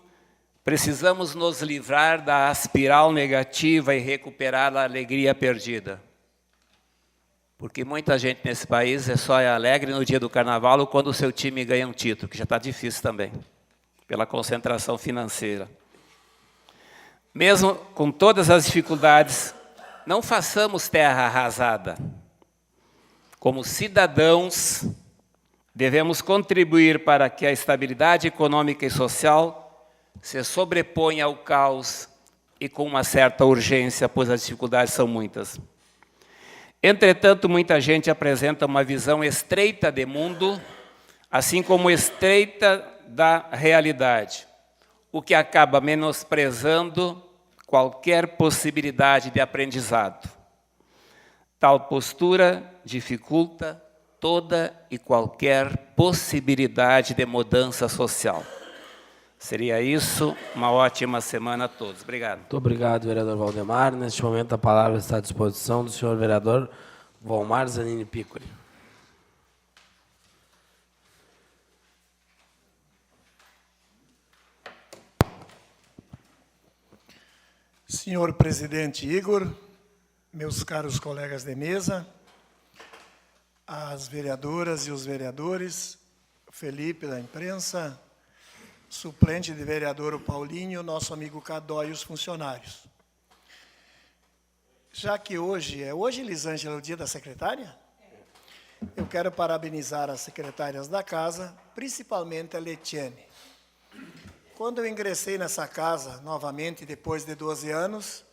precisamos nos livrar da espiral negativa e recuperar a alegria perdida. Porque muita gente nesse país só é alegre no dia do carnaval ou quando o seu time ganha um título, que já está difícil também, pela concentração financeira. Mesmo com todas as dificuldades, não façamos terra arrasada. Como cidadãos, devemos contribuir para que a estabilidade econômica e social se sobreponha ao caos e com uma certa urgência, pois as dificuldades são muitas. Entretanto, muita gente apresenta uma visão estreita de mundo, assim como estreita da realidade, o que acaba menosprezando qualquer possibilidade de aprendizado. Tal postura dificulta toda e qualquer possibilidade de mudança social. Seria isso, uma ótima semana a todos. Obrigado. Muito obrigado, vereador Valdemar. Neste momento, a palavra está à disposição do senhor vereador Volmar Zanini Piccoli. Senhor presidente Igor, meus caros colegas de mesa, as vereadoras e os vereadores, Felipe da imprensa, suplente de vereador o Paulinho, nosso amigo Cadó e os funcionários. Já que hoje, Elisângela, o dia da secretária, eu quero parabenizar as secretárias da casa, principalmente a Letiane. Quando eu ingressei nessa casa, novamente, depois de 12 anos,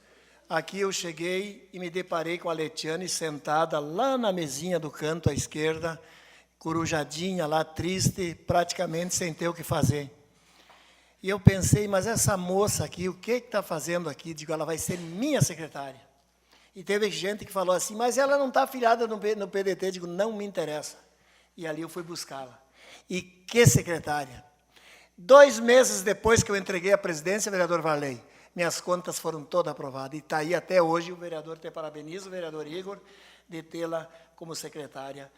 aqui eu cheguei e me deparei com a Letiane sentada lá na mesinha do canto à esquerda, corujadinha lá, triste, praticamente sem ter o que fazer. E eu pensei, mas essa moça aqui, o que está fazendo aqui? Digo, ela vai ser minha secretária. E teve gente que falou assim, mas ela não está afiliada no PDT. Digo, não me interessa. E ali eu fui buscá-la. E que secretária! 2 meses depois que eu entreguei a presidência, vereador Varley, minhas contas foram todas aprovadas. E está aí até hoje, o vereador te parabeniza, o vereador Igor, de tê-la como secretária.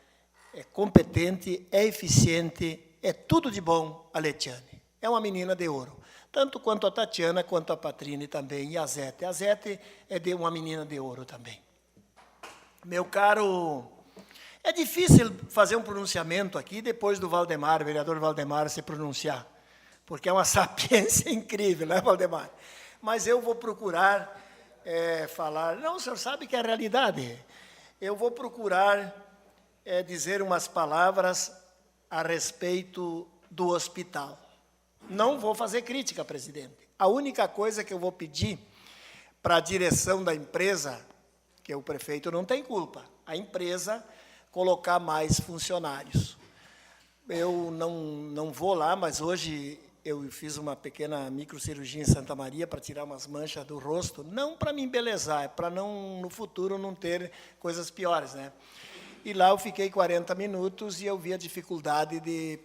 É competente, é eficiente, é tudo de bom a Letiane. É uma menina de ouro. Tanto quanto a Tatiana, quanto a Patrine também, e a Zete. A Zete é de uma menina de ouro também. Meu caro, é difícil fazer um pronunciamento aqui depois do Valdemar, vereador Valdemar, se pronunciar, porque é uma sapiência incrível, né, Valdemar? Mas eu vou procurar falar... Não, o senhor sabe que é a realidade. Eu vou procurar dizer umas palavras a respeito do hospital. Não vou fazer crítica, presidente. A única coisa que eu vou pedir para a direção da empresa, que o prefeito não tem culpa, a empresa colocar mais funcionários. Eu não vou lá, mas hoje eu fiz uma pequena microcirurgia em Santa Maria para tirar umas manchas do rosto, não para me embelezar, é para não, no futuro não ter coisas piores, né? E lá eu fiquei 40 minutos e eu vi a dificuldade de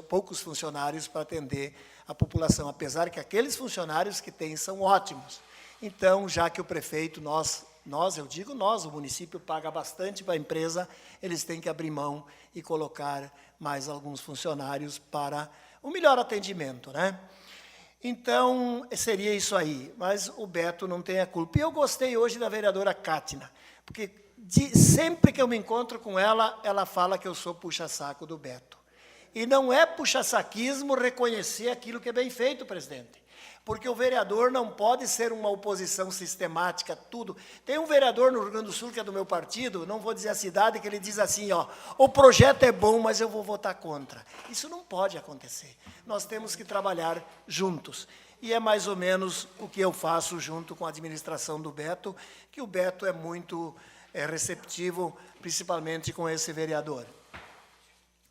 poucos funcionários para atender a população, apesar que aqueles funcionários que tem são ótimos. Então, já que o prefeito, eu digo nós, o município paga bastante para a empresa, eles têm que abrir mão e colocar mais alguns funcionários para o melhor atendimento, né? Então, seria isso aí, mas o Beto não tem a culpa. E eu gostei hoje da vereadora Cátina, porque sempre que eu me encontro com ela, ela fala que eu sou puxa-saco do Beto. E não é puxa-saquismo reconhecer aquilo que é bem feito, presidente. Porque o vereador não pode ser uma oposição sistemática, tudo. Tem um vereador no Rio Grande do Sul, que é do meu partido, não vou dizer a cidade, que ele diz assim, ó, o projeto é bom, mas eu vou votar contra. Isso não pode acontecer. Nós temos que trabalhar juntos. E é mais ou menos o que eu faço junto com a administração do Beto, que o Beto é muito receptivo, principalmente com esse vereador.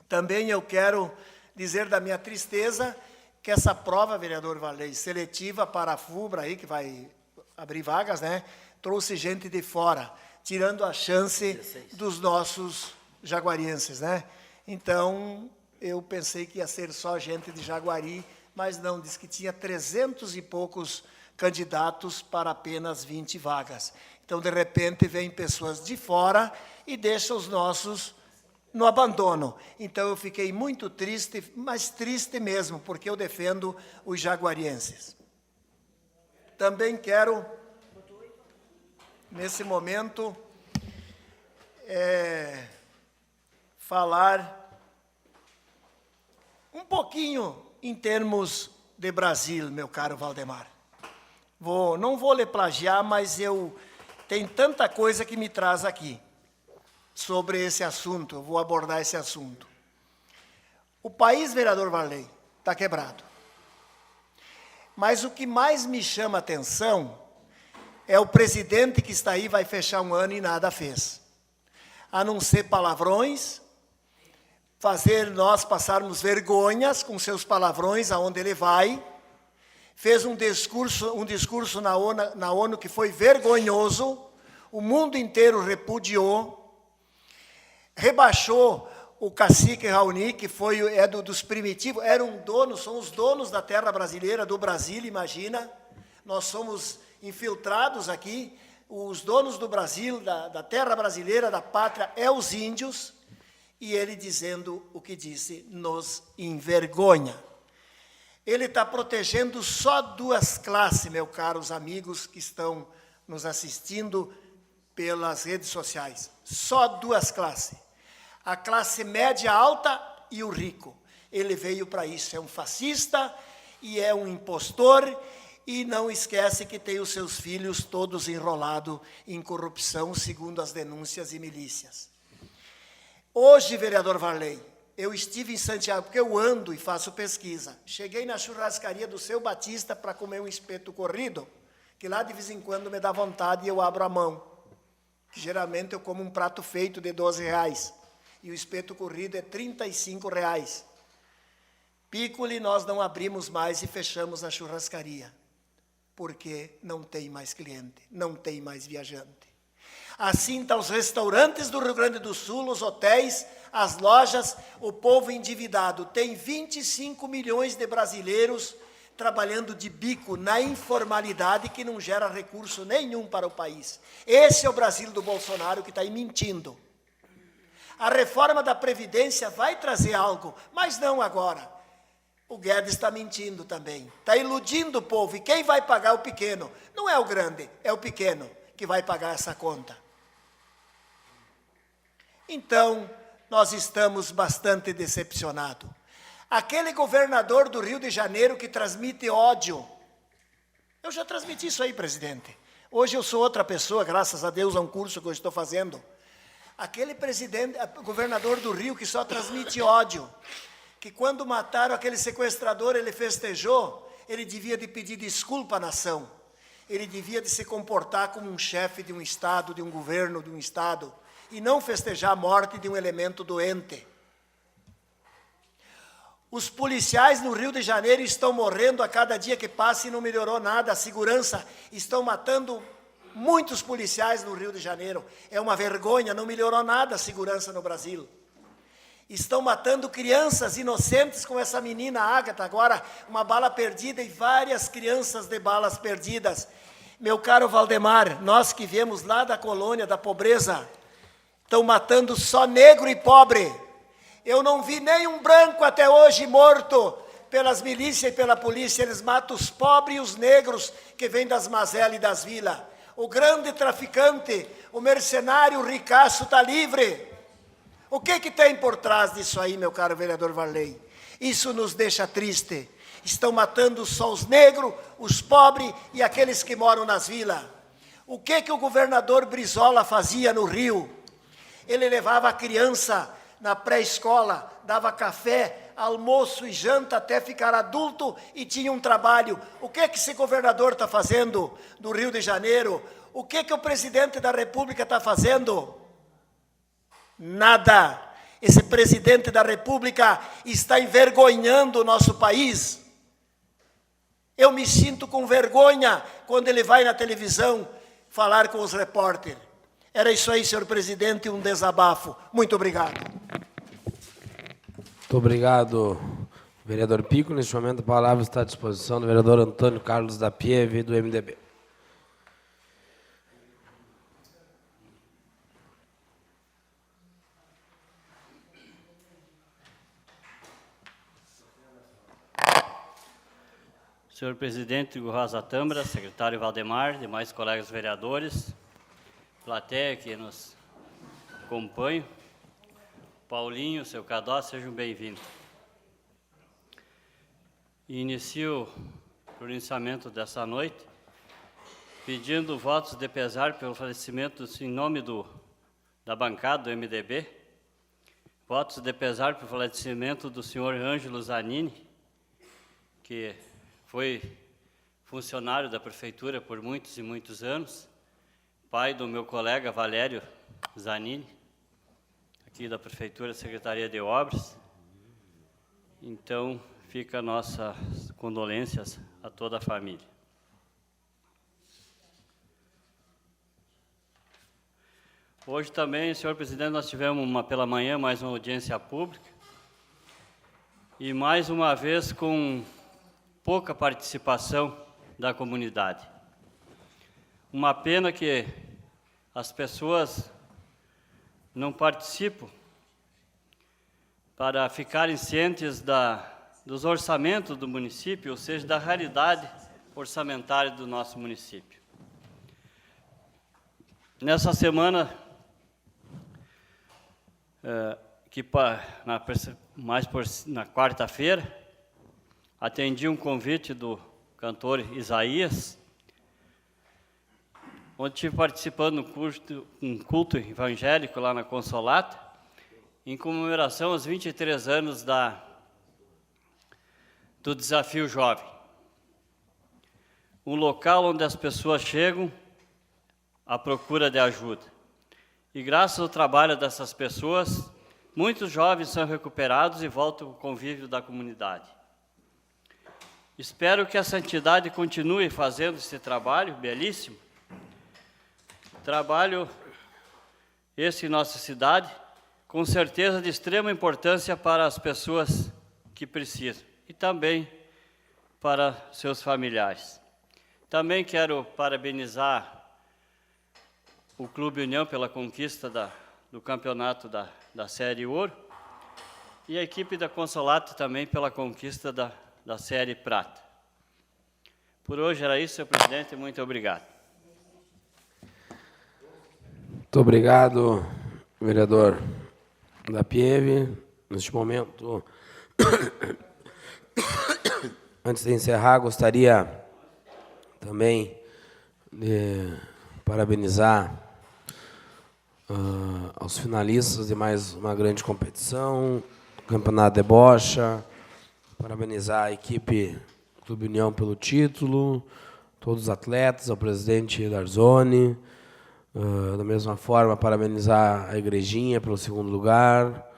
Também eu quero dizer da minha tristeza que essa prova, vereador Varley, seletiva para a FUBRA, aí, que vai abrir vagas, né, trouxe gente de fora, tirando a chance 16 dos nossos jaguarienses, né? Então, eu pensei que ia ser só gente de Jaguari, mas não, disse que tinha 300 e poucos candidatos para apenas 20 vagas. Então, de repente, vêm pessoas de fora e deixam os nossos no abandono. Então, eu fiquei muito triste, mas triste mesmo, porque eu defendo os jaguarienses. Também quero, nesse momento, falar um pouquinho em termos de Brasil, meu caro Valdemar. Não vou lhe plagiar, mas tem tanta coisa que me traz aqui sobre esse assunto. Eu vou abordar esse assunto. O país, vereador Varley, está quebrado. Mas o que mais me chama a atenção é o presidente que está aí, vai fechar um ano e nada fez. A não ser palavrões, fazer nós passarmos vergonhas com seus palavrões aonde ele vai. Fez um discurso na ONU que foi vergonhoso, o mundo inteiro repudiou, rebaixou o cacique Raoni, que dos primitivos, são os donos da terra brasileira, do Brasil, imagina, nós somos infiltrados aqui, os donos do Brasil, da terra brasileira, da pátria, os índios, e ele dizendo o que disse, nos envergonha. Ele está protegendo só duas classes, meus caros amigos que estão nos assistindo pelas redes sociais. Só duas classes. A classe média alta e o rico. Ele veio para isso. É um fascista e é um impostor. E não esquece que tem os seus filhos todos enrolados em corrupção, segundo as denúncias e milícias. Hoje, vereador Varley, eu estive em Santiago, porque eu ando e faço pesquisa. Cheguei na churrascaria do Seu Batista para comer um espeto corrido, que lá de vez em quando me dá vontade e eu abro a mão. Que geralmente eu como um prato feito de R$12, e o espeto corrido é R$35. Piccoli nós não abrimos mais e fechamos a churrascaria, porque não tem mais cliente, não tem mais viajante. Assim estão os restaurantes do Rio Grande do Sul, os hotéis, as lojas, o povo endividado. Tem 25 milhões de brasileiros trabalhando de bico na informalidade que não gera recurso nenhum para o país. Esse é o Brasil do Bolsonaro que está aí mentindo. A reforma da Previdência vai trazer algo, mas não agora. O Guedes está mentindo também, está iludindo o povo. E quem vai pagar o pequeno? Não é o grande, é o pequeno que vai pagar essa conta. Então, nós estamos bastante decepcionados. Aquele governador do Rio de Janeiro que transmite ódio. Eu já transmiti isso aí, presidente. Hoje eu sou outra pessoa, graças a Deus, a um curso que eu estou fazendo. Aquele governador do Rio que só transmite ódio, que quando mataram aquele sequestrador, ele festejou, ele devia de pedir desculpa à nação. Ele devia de se comportar como um chefe de um Estado, de um governo, de um Estado, e não festejar a morte de um elemento doente. Os policiais no Rio de Janeiro estão morrendo a cada dia que passa e não melhorou nada. A segurança, estão matando muitos policiais no Rio de Janeiro. É uma vergonha, não melhorou nada a segurança no Brasil. Estão matando crianças inocentes, com essa menina Ágata, agora uma bala perdida e várias crianças de balas perdidas. Meu caro Valdemar, nós que viemos lá da colônia da pobreza, estão matando só negro e pobre. Eu não vi nenhum branco até hoje morto pelas milícias e pela polícia. Eles matam os pobres e os negros que vêm das mazelas e das vilas. O grande traficante, o mercenário, o ricaço está livre. O que tem por trás disso aí, meu caro vereador Varley? Isso nos deixa triste. Estão matando só os negros, os pobres e aqueles que moram nas vilas. O que o governador Brizola fazia no Rio? Ele levava a criança na pré-escola, dava café, almoço e janta até ficar adulto e tinha um trabalho. O que esse governador está fazendo do Rio de Janeiro? O que o presidente da República está fazendo? Nada. Esse presidente da República está envergonhando o nosso país. Eu me sinto com vergonha quando ele vai na televisão falar com os repórteres. Era isso aí, senhor presidente, um desabafo. Muito obrigado. Muito obrigado, vereador Pico. Neste momento, a palavra está à disposição do vereador Antônio Carlos da Pieve, do MDB. senhor presidente Hugo Rosa Tâmara, secretário Valdemar, demais colegas vereadores, plateia que nos acompanha, Paulinho, seu Cadó, sejam bem-vindos. Inicio o pronunciamento dessa noite, pedindo votos de pesar pelo falecimento, em nome da bancada do MDB, votos de pesar pelo falecimento do senhor Ângelo Zanini, que foi funcionário da prefeitura por muitos e muitos anos, pai do meu colega Valério Zanini, aqui da prefeitura, Secretaria de Obras. Então, fica nossas condolências a toda a família. Hoje também, senhor presidente, nós tivemos pela manhã mais uma audiência pública e mais uma vez com pouca participação da comunidade. Uma pena que as pessoas não participam para ficarem cientes dos orçamentos do município, ou seja, da realidade orçamentária do nosso município. Nessa semana, na quarta-feira, atendi um convite do cantor Isaías, onde estive participando um culto evangélico lá na Consolata, em comemoração aos 23 anos do Desafio Jovem. Um local onde as pessoas chegam à procura de ajuda. E graças ao trabalho dessas pessoas, muitos jovens são recuperados e voltam ao convívio da comunidade. Espero que essa entidade continue fazendo esse trabalho belíssimo. Trabalho esse em nossa cidade, com certeza de extrema importância para as pessoas que precisam e também para seus familiares. Também quero parabenizar o Clube União pela conquista do campeonato da Série Ouro e a equipe da Consolata também pela conquista da Série Prata. Por hoje era isso, senhor presidente, muito obrigado. Muito obrigado, vereador da Pieve. Neste momento, antes de encerrar, gostaria também de parabenizar aos finalistas de mais uma grande competição, Campeonato de Bocha, parabenizar a equipe Clube União pelo título, todos os atletas, ao presidente Darzoni, da mesma forma, parabenizar a Igrejinha pelo segundo lugar,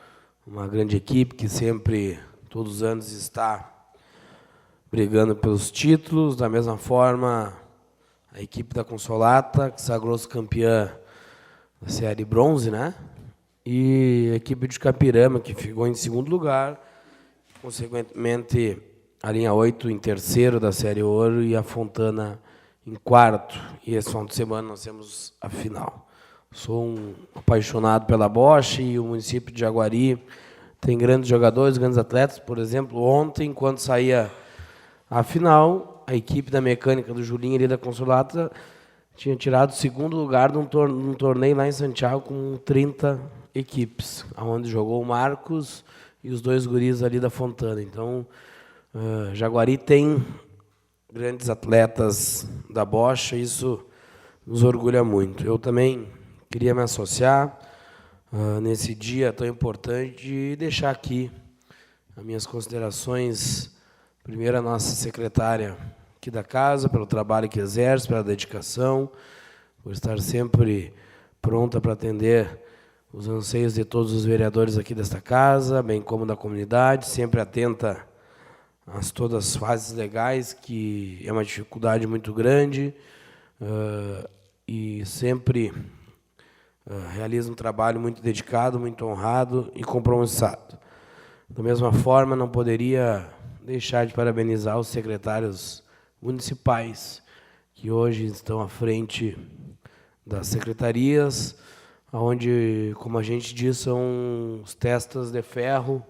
uma grande equipe que sempre, todos os anos, está brigando pelos títulos. Da mesma forma, a equipe da Consolata, que sagrou-se campeã da Série Bronze, né? E a equipe de Capirama, que ficou em segundo lugar, consequentemente, a linha 8 em terceiro da Série Ouro e a Fontana em quarto. E esse final de semana nós temos a final. Sou um apaixonado pela Bocha e o município de Jaguari tem grandes jogadores, grandes atletas. Por exemplo, ontem, quando saía a final, a equipe da mecânica do Julinho ali da Consolata tinha tirado o segundo lugar num torneio lá em Santiago com 30 equipes, onde jogou o Marcos e os dois guris ali da Fontana. Então, Jaguari tem grandes atletas da Bocha, isso nos orgulha muito. Eu também queria me associar nesse dia tão importante e deixar aqui as minhas considerações, primeiro a nossa secretária aqui da casa, pelo trabalho que exerce, pela dedicação, por estar sempre pronta para atender os anseios de todos os vereadores aqui desta casa, bem como da comunidade, sempre atenta a todas as fases legais, que é uma dificuldade muito grande, e sempre realiza um trabalho muito dedicado, muito honrado e compromissado. Da mesma forma, não poderia deixar de parabenizar os secretários municipais, que hoje estão à frente das secretarias, onde, como a gente diz, são os testas de ferro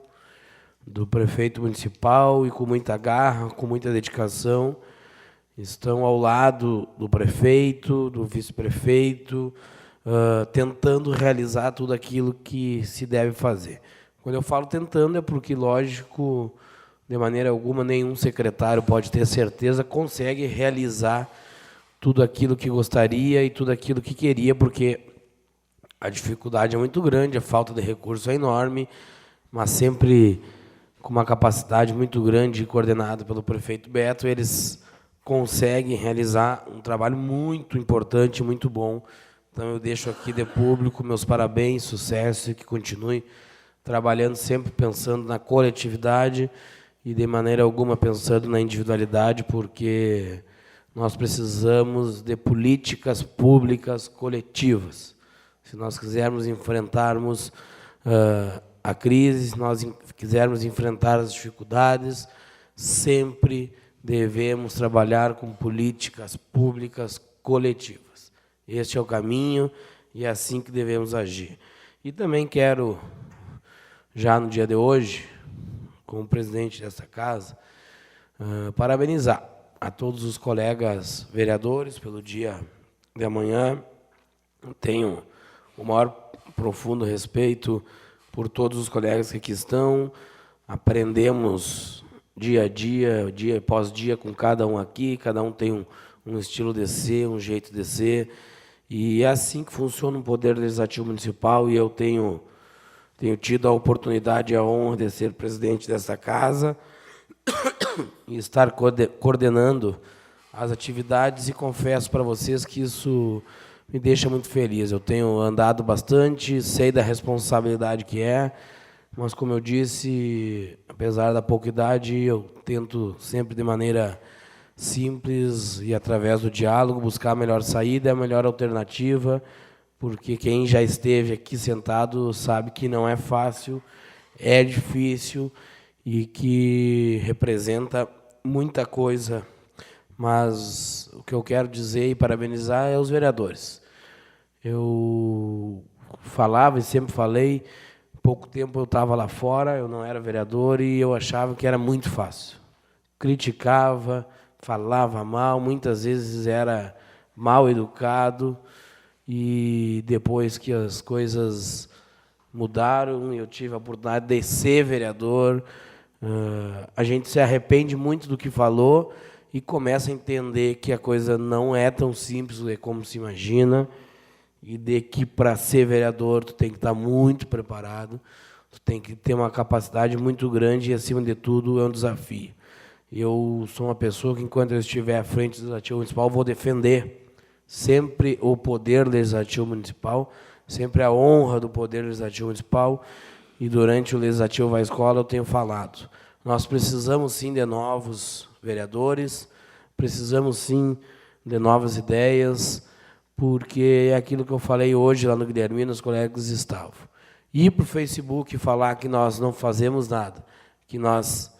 do prefeito municipal e com muita garra, com muita dedicação, estão ao lado do prefeito, do vice-prefeito, tentando realizar tudo aquilo que se deve fazer. Quando eu falo tentando, é porque, lógico, de maneira alguma, nenhum secretário pode ter certeza, consegue realizar tudo aquilo que gostaria e tudo aquilo que queria, porque a dificuldade é muito grande, a falta de recurso é enorme, mas sempre com uma capacidade muito grande, coordenada pelo prefeito Beto, eles conseguem realizar um trabalho muito importante, muito bom. Então, eu deixo aqui de público meus parabéns, sucesso, e que continue trabalhando sempre pensando na coletividade e, de maneira alguma, pensando na individualidade, porque nós precisamos de políticas públicas coletivas. Se nós quisermos enfrentarmos a crise, se nós quisermos enfrentar as dificuldades, sempre devemos trabalhar com políticas públicas coletivas. Este é o caminho e é assim que devemos agir. E também quero, já no dia de hoje, como presidente dessa casa, parabenizar a todos os colegas vereadores pelo dia de amanhã. Tenho o maior profundo respeito por todos os colegas que aqui estão. Aprendemos dia a dia, dia após dia, com cada um aqui. Cada um tem um estilo de ser, um jeito de ser. E é assim que funciona o Poder Legislativo Municipal, e eu tenho tido a oportunidade e a honra de ser presidente dessa casa e estar coordenando as atividades, e confesso para vocês que isso me deixa muito feliz. Eu tenho andado bastante, sei da responsabilidade que é, mas, como eu disse, apesar da pouca idade, eu tento sempre, de maneira simples e através do diálogo, buscar a melhor saída, a melhor alternativa, porque quem já esteve aqui sentado sabe que não é fácil, é difícil e que representa muita coisa. Mas o que eu quero dizer e parabenizar é os vereadores. Eu falava e sempre falei, pouco tempo eu estava lá fora, eu não era vereador e eu achava que era muito fácil. Criticava, falava mal, muitas vezes era mal educado, e depois que as coisas mudaram, eu tive a oportunidade de ser vereador, a gente se arrepende muito do que falou e começa a entender que a coisa não é tão simples como se imagina, e de que, para ser vereador, tu tem que estar muito preparado, tu tem que ter uma capacidade muito grande e, acima de tudo, é um desafio. Eu sou uma pessoa que, enquanto eu estiver à frente do Legislativo Municipal, vou defender sempre o Poder Legislativo Municipal, sempre a honra do Poder Legislativo Municipal, e durante o Legislativo Vai Escola eu tenho falado. Nós precisamos, sim, de novos vereadores, precisamos, sim, de novas ideias, porque é aquilo que eu falei hoje lá no Guilhermino, os colegas estavam. Ir para o Facebook e falar que nós não fazemos nada, que nós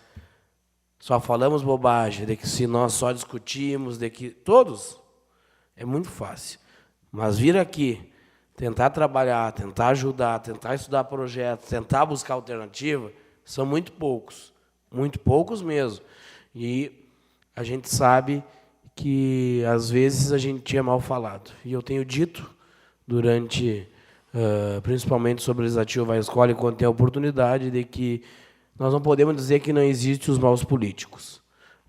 só falamos bobagem, de que se nós só discutimos, de que todos, é muito fácil. Mas vir aqui, tentar trabalhar, tentar ajudar, tentar estudar projetos, tentar buscar alternativa, são muito poucos mesmo. E a gente sabe que, às vezes, a gente tinha mal falado. E eu tenho dito, durante, principalmente sobre o Legislativo Vai Escola, quando tem a oportunidade, de que nós não podemos dizer que não existem os maus políticos,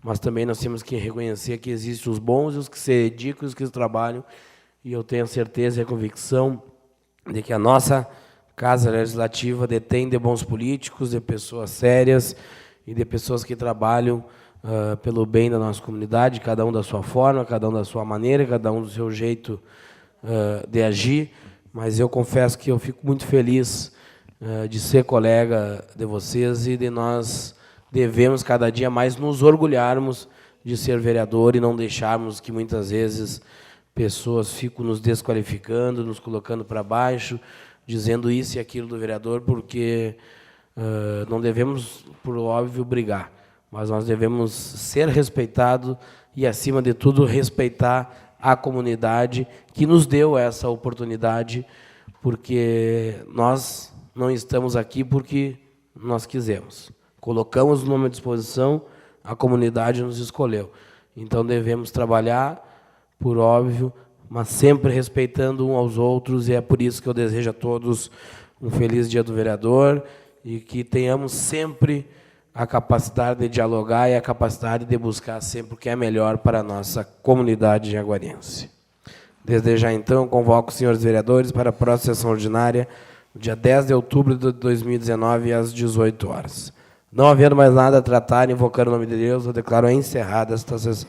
mas também nós temos que reconhecer que existem os bons, os que se dedicam, os que trabalham, e eu tenho a certeza e a convicção de que a nossa Casa Legislativa detém de bons políticos, de pessoas sérias e de pessoas que trabalham pelo bem da nossa comunidade, cada um da sua forma, cada um da sua maneira, cada um do seu jeito de agir. Mas eu confesso que eu fico muito feliz de ser colega de vocês, e de nós devemos cada dia mais nos orgulharmos de ser vereador e não deixarmos que, muitas vezes, pessoas ficam nos desqualificando, nos colocando para baixo, dizendo isso e aquilo do vereador, porque não devemos, por óbvio, brigar, mas nós devemos ser respeitados e, acima de tudo, respeitar a comunidade que nos deu essa oportunidade, porque nós não estamos aqui porque nós quisemos. colocamos o nome à disposição, a comunidade nos escolheu. Então, devemos trabalhar, por óbvio, mas sempre respeitando uns aos outros, e é por isso que eu desejo a todos um feliz Dia do Vereador e que tenhamos sempre a capacidade de dialogar e a capacidade de buscar sempre o que é melhor para a nossa comunidade jaguariense. Desde já, então, convoco os senhores vereadores para a próxima sessão ordinária, dia 10 de outubro de 2019, às 18 horas. Não havendo mais nada a tratar, invocando o nome de Deus, eu declaro encerrada esta sessão.